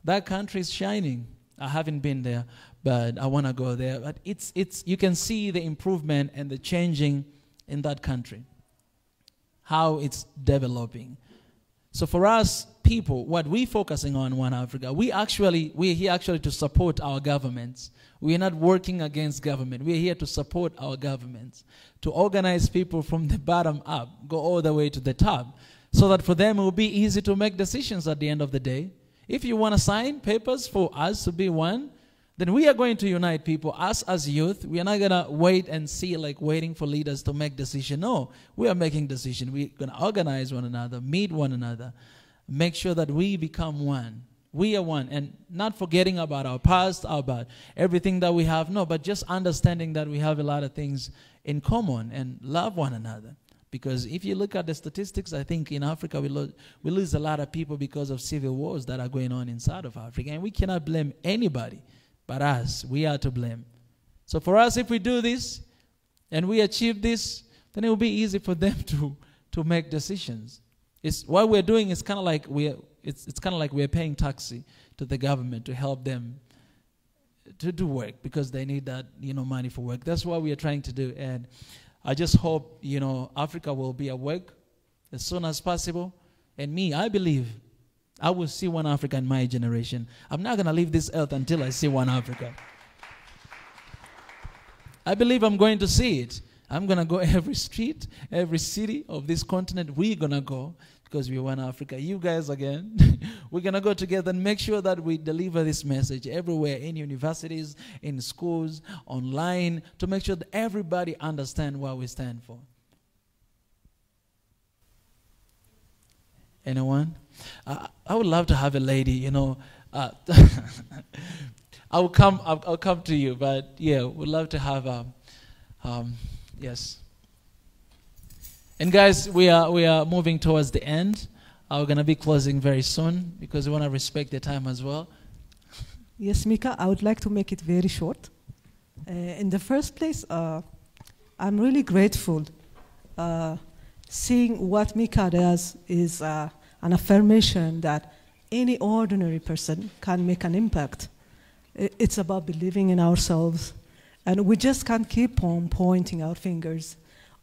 that country is shining. I haven't been there, but I want to go there. But you can see the improvement and the changing in that country, how it's developing. So for us people, what we're focusing on One Africa, we're here actually to support our governments. We're not working against government. We're here to support our governments, to organize people from the bottom up, go all the way to the top, so that for them it will be easy to make decisions at the end of the day. If you want to sign papers for us to be one, then we are going to unite people. Us as youth, we are not going to wait and see, like waiting for leaders to make decisions. No, we are making decisions. We're going to organize one another, meet one another, make sure that we become one. We are one, and not forgetting about our past, about everything that we have. No, but just understanding that we have a lot of things in common and love one another. Because if you look at the statistics, I think in Africa we lose a lot of people because of civil wars that are going on inside of Africa. And we cannot blame anybody but us. We are to blame. So for us, if we do this and we achieve this, then it will be easy for them to make decisions. What we're doing is kind of like it's kind of like we're paying taxi to the government to help them to do work because they need that, money for work. That's what we are trying to do. And I just hope, Africa will be awake as soon as possible. And I believe I will see one Africa in my generation. I'm not going to leave this earth until I see one Africa. I believe I'm going to see it. I'm going to go every street, every city of this continent. We're going to go because we want Africa. You guys again, we're going to go together and make sure that we deliver this message everywhere, in universities, in schools, online, to make sure that everybody understands what we stand for. Anyone? I would love to have a lady, I'll come to you, but yeah, we'd love to have yes. And guys, we are moving towards the end. We're going to be closing very soon because we want to respect the time as well. Yes, Mika, I would like to make it very short. In the first place, I'm really grateful. Seeing what Mika does is an affirmation that any ordinary person can make an impact. It's about believing in ourselves. And we just can't keep on pointing our fingers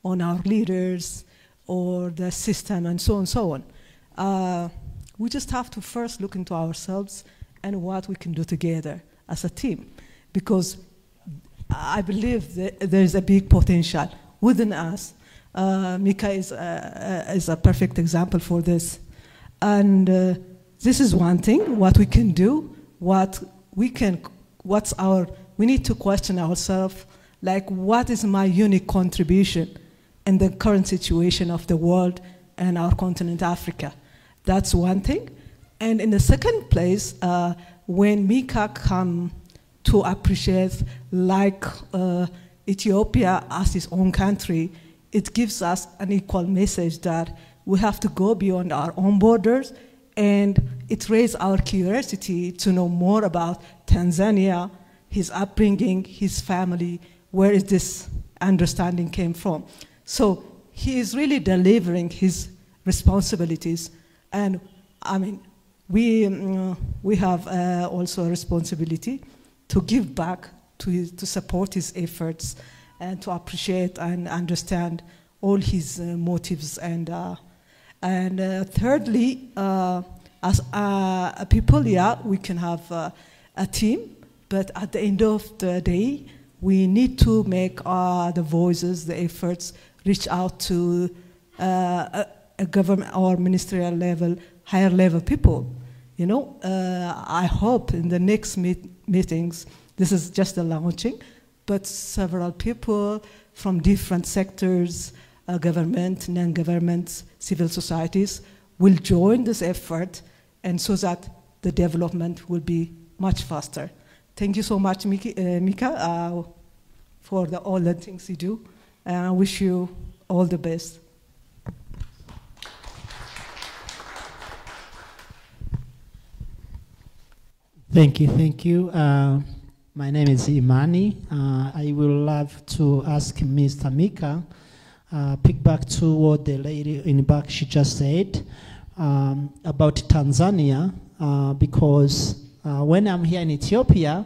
on our leaders or the system and so on and so on. We just have to first look into ourselves and what we can do together as a team. Because I believe that there's a big potential within us. Mika is a perfect example for this. And this is one thing, what we can do, we need to question ourselves, like, what is my unique contribution in the current situation of the world and our continent, Africa? That's one thing. And in the second place, when Mika come to appreciate, like Ethiopia as its own country, it gives us an equal message that we have to go beyond our own borders, and it raised our curiosity to know more about Tanzania, his upbringing, his family, where is this understanding came from. So he is really delivering his responsibilities. And I mean, we have also a responsibility to give back, to support his efforts, and to appreciate and understand all his motives. And thirdly, as a people, yeah, we can have a team, but at the end of the day, we need to make the voices, the efforts, reach out to a government or ministerial level, higher level people. I hope in the next meetings, this is just the launching, but several people from different sectors, government, non-government, civil societies, will join this effort, and so that the development will be much faster. Thank you so much, Mika, for all the things you do. I wish you all the best. Thank you. My name is Imani. I would love to ask Mr. Mika, pick back to what the lady in the back she just said about Tanzania, because when I'm here in Ethiopia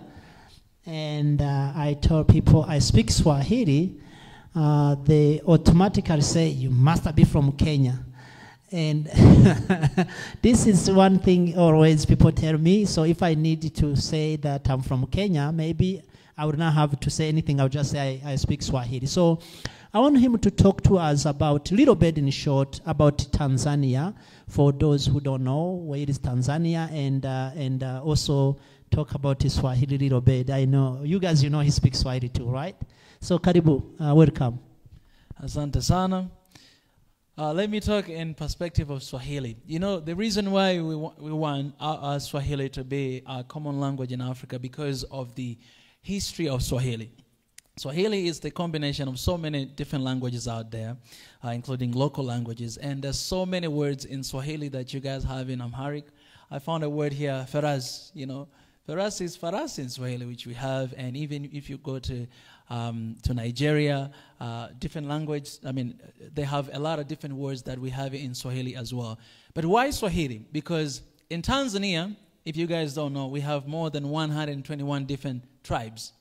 and I tell people I speak Swahili, they automatically say, you must be from Kenya. And this is one thing always people tell me. So if I need to say that I'm from Kenya, maybe I would not have to say anything. I would just say I speak Swahili. So I want him to talk to us about, a little bit in short, about Tanzania, for those who don't know where is Tanzania, and also talk about his Swahili a little bit. I know, you guys, you know he speaks Swahili too, right? So Karibu, welcome. Asante sana. Let me talk in perspective of Swahili. You know, the reason why we want our Swahili to be a common language in Africa because of the history of Swahili. Swahili is the combination of so many different languages out there, including local languages. And there's so many words in Swahili that you guys have in Amharic. I found a word here, faraz, you know. Faraz is faras in Swahili, which we have. And even if you go to Nigeria, different language, I mean, they have a lot of different words that we have in Swahili as well. But why Swahili? Because in Tanzania, if you guys don't know, we have more than 121 different tribes.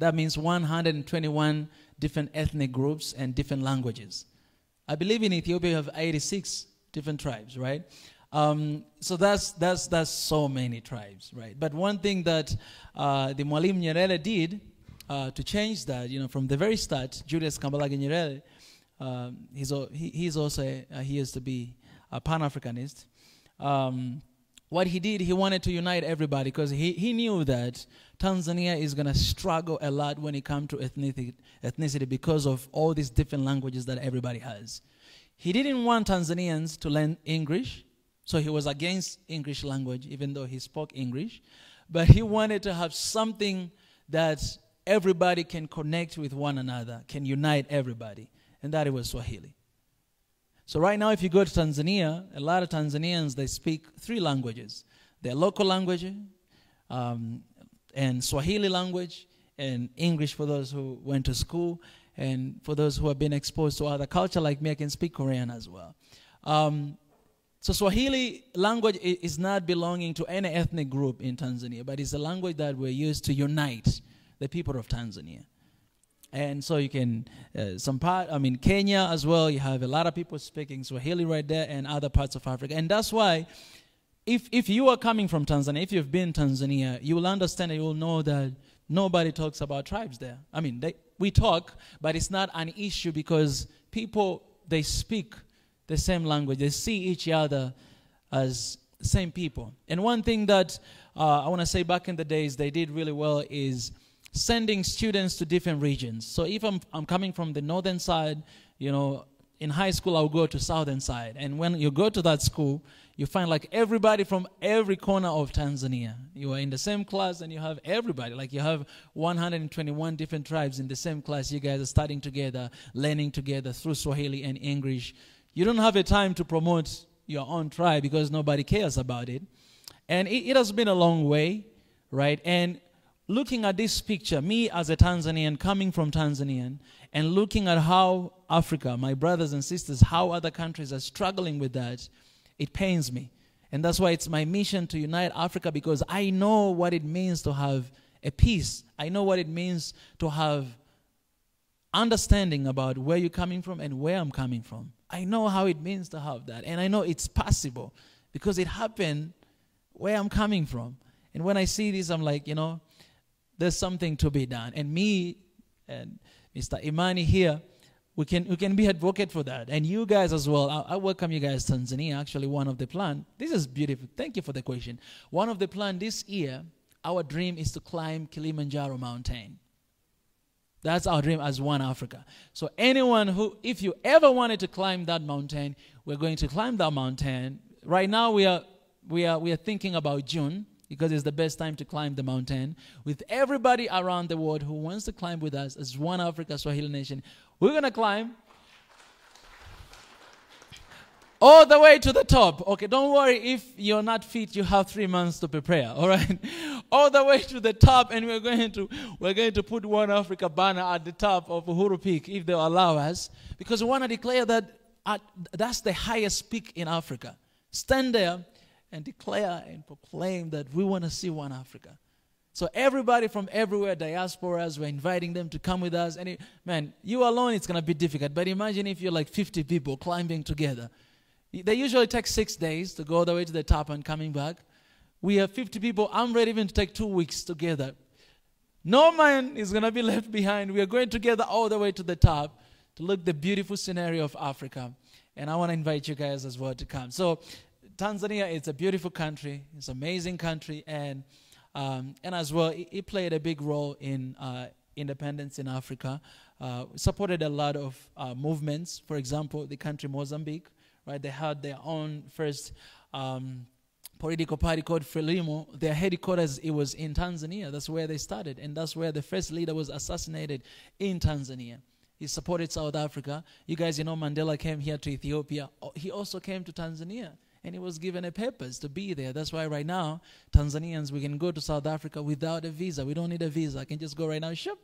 That means 121 different ethnic groups and different languages. I believe in Ethiopia you have 86 different tribes, right? So that's so many tribes, right? But one thing that the Mwalimu Nyerere did to change that, you know, from the very start, Julius Kambarage Nyerere, he used to be a Pan-Africanist. What he did, he wanted to unite everybody because he knew that Tanzania is going to struggle a lot when it comes to ethnicity because of all these different languages that everybody has. He didn't want Tanzanians to learn English, so he was against English language, even though he spoke English. But he wanted to have something that everybody can connect with one another, can unite everybody, and that it was Swahili. So right now, if you go to Tanzania, a lot of Tanzanians, they speak 3 languages. Their local language, and Swahili language, and English for those who went to school, and for those who have been exposed to other culture like me, I can speak Korean as well. So Swahili language is not belonging to any ethnic group in Tanzania, but it's a language that we use to unite the people of Tanzania. And so you can, Kenya as well, you have a lot of people speaking Swahili right there and other parts of Africa. And that's why, if you are coming from Tanzania, if you've been in Tanzania, you will understand and you will know that nobody talks about tribes there. I mean, we talk, but it's not an issue because people, they speak the same language. They see each other as same people. And one thing that I want to say back in the days they did really well is sending students to different regions. So if I'm coming from the northern side, you know, in high school I'll go to southern side. And when you go to that school, you find like everybody from every corner of Tanzania. You are in the same class and you have everybody. Like you have 121 different tribes in the same class. You guys are studying together, learning together through Swahili and English. You don't have a time to promote your own tribe because nobody cares about it. And it has been a long way, right? And looking at this picture, me as a Tanzanian, coming from Tanzania, and looking at how Africa, my brothers and sisters, how other countries are struggling with that, it pains me. And that's why it's my mission to unite Africa, because I know what it means to have a peace. I know what it means to have understanding about where you're coming from and where I'm coming from. I know how it means to have that. And I know it's possible because it happened where I'm coming from. And when I see this, I'm like, you know, there's something to be done. And me and Mr. Imani here, we can be advocate for that. And you guys as well. I welcome you guys to Tanzania. Actually, one of the plan, this is beautiful. Thank you for the question. One of the plan this year, our dream is to climb Kilimanjaro mountain. That's our dream as One Africa. So anyone who, if you ever wanted to climb that mountain, we're going to climb that mountain. Right now we are thinking about June, because it's the best time to climb the mountain. With everybody around the world who wants to climb with us as One Africa Swahili Nation, we're going to climb all the way to the top. Okay, don't worry if you're not fit, you have 3 months to prepare, all right? All the way to the top, and we're going to put One Africa banner at the top of Uhuru Peak, if they'll allow us, because we want to declare that that's the highest peak in Africa. Stand there and declare and proclaim that we want to see One Africa. So everybody from everywhere, diasporas, we're inviting them to come with us. And man, you alone, it's going to be difficult. But imagine if you're like 50 people climbing together. They usually take 6 days to go all the way to the top and coming back. We have 50 people. I'm ready even to take 2 weeks together. No man is going to be left behind. We are going together all the way to the top to look the beautiful scenery of Africa. And I want to invite you guys as well to come. So Tanzania is a beautiful country. It's an amazing country. And as well, it played a big role in independence in Africa. Supported a lot of movements. For example, the country Mozambique, right? They had their own first political party called Frelimo. Their headquarters, it was in Tanzania. That's where they started. And that's where the first leader was assassinated, in Tanzania. He supported South Africa. You guys, you know, Mandela came here to Ethiopia. He also came to Tanzania. And he was given a papers to be there. That's why right now, Tanzanians, we can go to South Africa without a visa. We don't need a visa. I can just go right now, shop,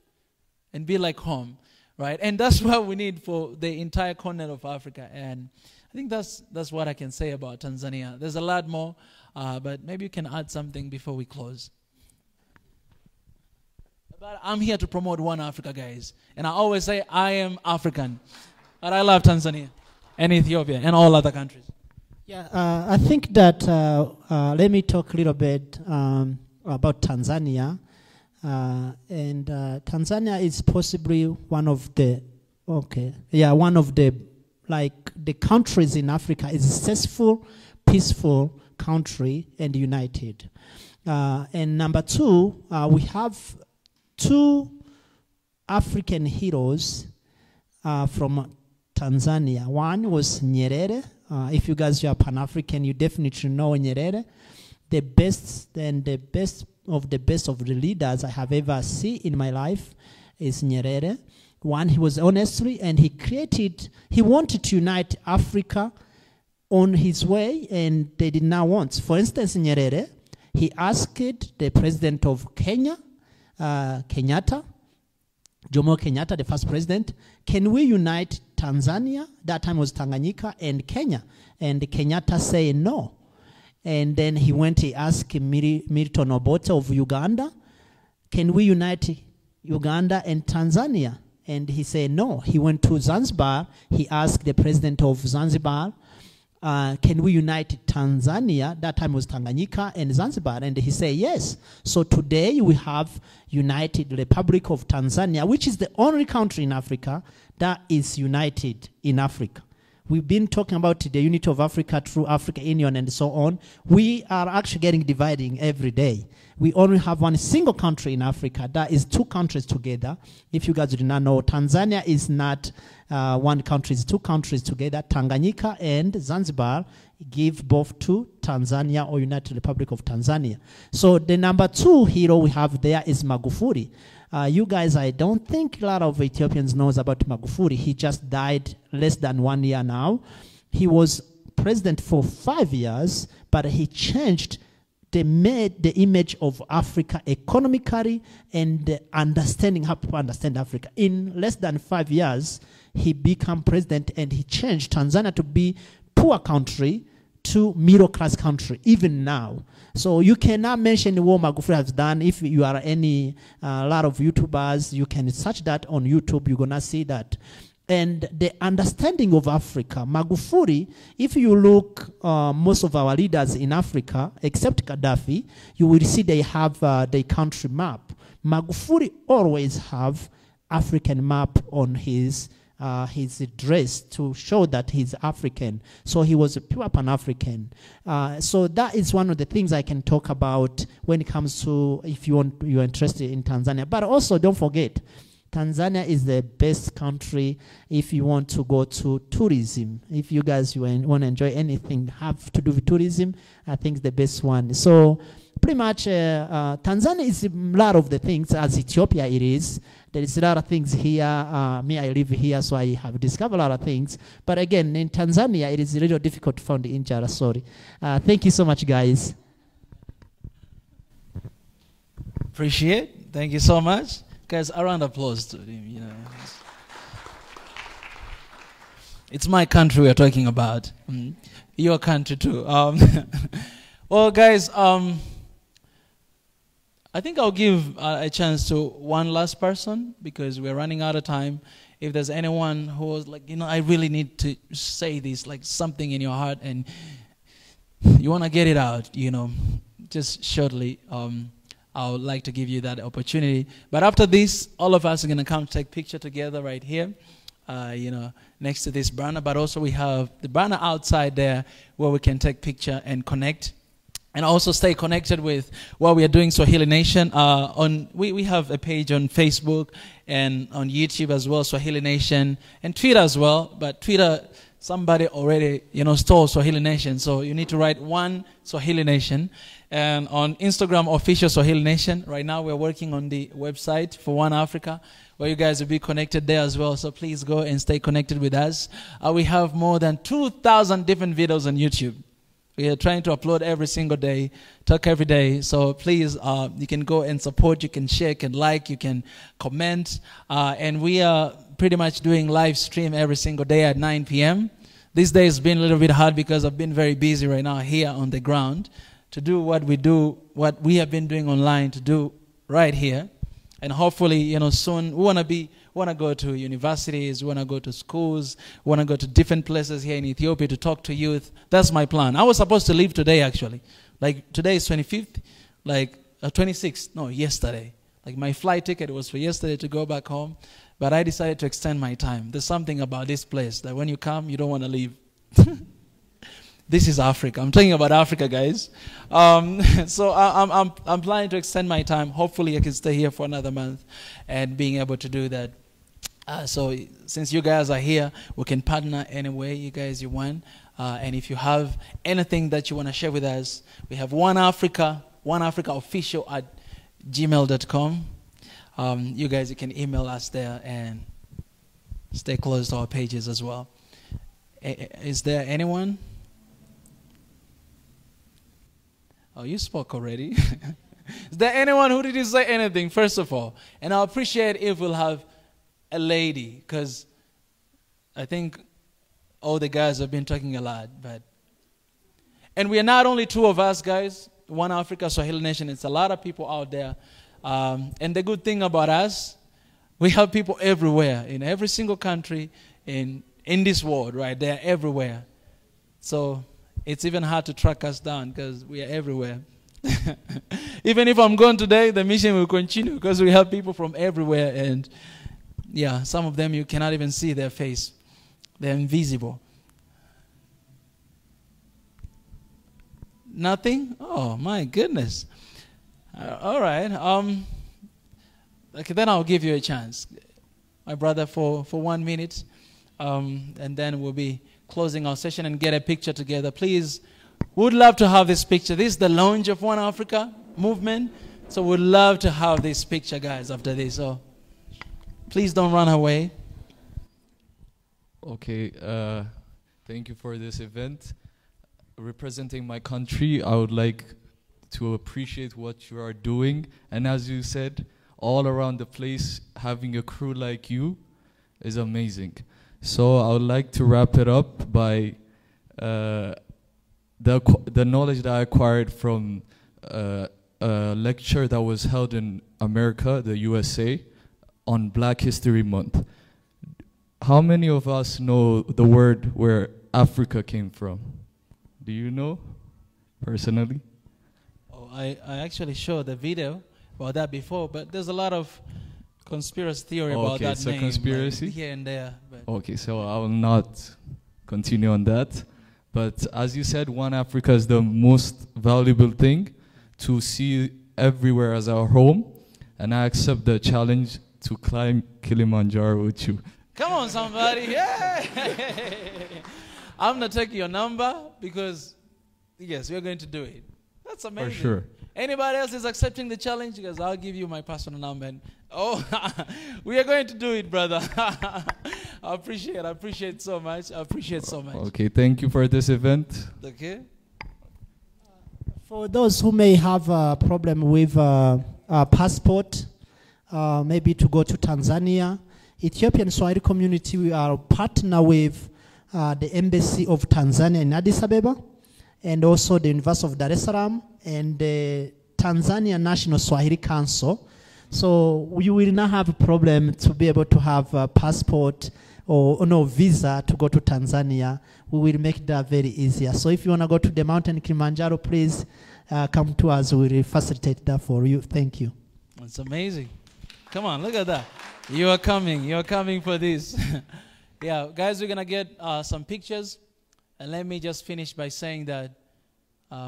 and be like home, right? And that's what we need for the entire continent of Africa. And I think that's what I can say about Tanzania. There's a lot more, but maybe you can add something before we close. But I'm here to promote One Africa, guys. And I always say I am African. But I love Tanzania and Ethiopia and all other countries. Yeah, I think that, let me talk a little bit about Tanzania. Tanzania is possibly one of the, like the countries in Africa is a successful, peaceful country and united. And number two, we have two African heroes from Tanzania. One was Nyerere. If you guys are Pan-African, you definitely know Nyerere. The best of the leaders I have ever seen in my life is Nyerere. One, he was honestly, and he wanted to unite Africa on his way, and they did not want. For instance, Nyerere, he asked the president of Kenya, Kenyatta, Jomo Kenyatta, the first president, can we unite Tanzania? That time was Tanganyika and Kenya. And Kenyatta said no. And then he asked Milton Obote of Uganda, can we unite Uganda and Tanzania? And he said no. He went to Zanzibar. He asked the president of Zanzibar, can we unite Tanzania? That time was Tanganyika and Zanzibar. And he said yes. So today we have United Republic of Tanzania, which is the only country in Africa that is united in Africa. We've been talking about the unity of Africa through Africa Union and so on. We are actually getting dividing every day. We only have one single country in Africa that is two countries together. If you guys do not know, Tanzania is not one country, it's two countries together. Tanganyika and Zanzibar give both to Tanzania or United Republic of Tanzania. So the number two hero we have there is Magufuli. You guys, I don't think a lot of Ethiopians knows about Magufuli. He just died less than 1 year now. He was president for 5 years, but he changed the image of Africa economically and understanding how people understand Africa. In less than 5 years, he became president and he changed Tanzania to be poor country to middle class country, even now. So you cannot mention what Magufuli has done. If you are a lot of YouTubers, you can search that on YouTube, you're gonna see that. And the understanding of Africa, Magufuli, if you look most of our leaders in Africa, except Gaddafi, you will see they have the country map. Magufuli always have African map on his dress to show that he's African. So he was a pure Pan-African. So that is one of the things I can talk about when it comes to if you're interested in Tanzania. But also don't forget, Tanzania is the best country if you want to go to tourism. If you guys want to enjoy anything have to do with tourism, I think it's the best one. So pretty much Tanzania is a lot of the things as Ethiopia it is. There is a lot of things here. Me, I live here, so I have discovered a lot of things. But again, in Tanzania, it is a little difficult to find the injera. Sorry. Thank you so much, guys. Appreciate. Thank you so much. Guys, a round of applause to him. You know, it's my country we're talking about. Your country too. Well, guys, I think I'll give a chance to one last person because we're running out of time. If there's anyone who was like, you know, I really need to say this, like something in your heart and you want to get it out, you know, just shortly, I would like to give you that opportunity. But after this, all of us are going to come take picture together right here. you know, next to this banner, but also we have the banner outside there where we can take picture and connect. And also stay connected with what we are doing, Swahili Nation. We have a page on Facebook and on YouTube as well, Swahili Nation, and Twitter as well. But Twitter, somebody already, you know, stole Swahili Nation, so you need to write one Swahili Nation. And on Instagram, official Swahili Nation. Right now, we're working on the website for One Africa, where you guys will be connected there as well. So please go and stay connected with us. We have more than 2,000 different videos on YouTube. We are trying to upload every single day, talk every day. So please, you can go and support, you can share, you can like, you can comment. And we are pretty much doing live stream every single day at 9 p.m. This day has been a little bit hard because I've been very busy right now here on the ground to do what we do, what we have been doing online to do right here. And hopefully, you know, soon we want to go to universities, we want to go to schools, we want to go to different places here in Ethiopia to talk to youth. That's my plan. I was supposed to leave today, actually. Like, today is 25th, like 26th, no, yesterday. Like, my flight ticket was for yesterday to go back home, but I decided to extend my time. There's something about this place that when you come, you don't want to leave. This is Africa. I'm talking about Africa, guys. So I'm planning to extend my time. Hopefully, I can stay here for another month and being able to do that. So since you guys are here, we can partner any way you guys you want. And if you have anything that you want to share with us, we have One Africa official at gmail.com. You guys, you can email us there and stay close to our pages as well. Is there anyone? Oh, you spoke already. Is there anyone who didn't say anything, first of all? And I'll appreciate if we'll have a lady, because I think all the guys have been talking a lot. And we are not only two of us, guys, One Africa, Swahili Nation. It's a lot of people out there. And the good thing about us, we have people everywhere, in every single country in this world, right? They're everywhere. So it's even hard to track us down because we are everywhere. Even if I'm gone today, the mission will continue because we have people from everywhere. And yeah, some of them you cannot even see their face. They're invisible. Nothing? Oh, my goodness. All right. Okay, then I'll give you a chance, my brother, for 1 minute. And then we'll be closing our session and get a picture together. Please, would love to have this picture. This is the launch of One Africa movement. So we'd love to have this picture, guys, after this. So please don't run away. Okay, thank you for this event. Representing my country, I would like to appreciate what you are doing. And as you said, all around the place, having a crew like you is amazing. So I would like to wrap it up by the knowledge that I acquired from a lecture that was held in America, the USA, on Black History Month. How many of us know the word where Africa came from? Do you know, personally? Oh, I actually showed the video about that before, but there's a lot of conspiracy theory about that it's a name, conspiracy? like, here and there. But Okay, so I will not continue on that. But as you said, One Africa is the most valuable thing to see everywhere as our home. And I accept the challenge to climb Kilimanjaro with you. come on, somebody. Yeah. I'm going to take your number because, yes, we're going to do it. That's amazing. For sure. Anybody else is accepting the challenge? Because I'll give you my personal number. And, oh, we are going to do it, brother. I appreciate so much. I appreciate so much. Okay, thank you for this event. Okay. For those who may have a problem with a passport, maybe to go to Tanzania, Ethiopian Swahili community, we are partner with the Embassy of Tanzania in Addis Ababa, and also the University of Dar es Salaam, and the Tanzania National Swahili Council. So we will not have a problem to be able to have a passport or no visa to go to Tanzania. We will make that very easier. So if you want to go to the mountain Kilimanjaro, please come to us. We will facilitate that for you. Thank you. That's amazing. Come on, look at that. You are coming for this. Yeah, guys, we're going to get some pictures. And let me just finish by saying that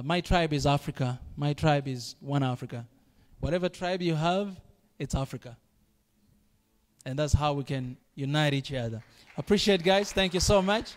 my tribe is Africa. My tribe is one Africa. Whatever tribe you have, it's Africa. And that's how we can unite each other. Appreciate, guys. Thank you so much.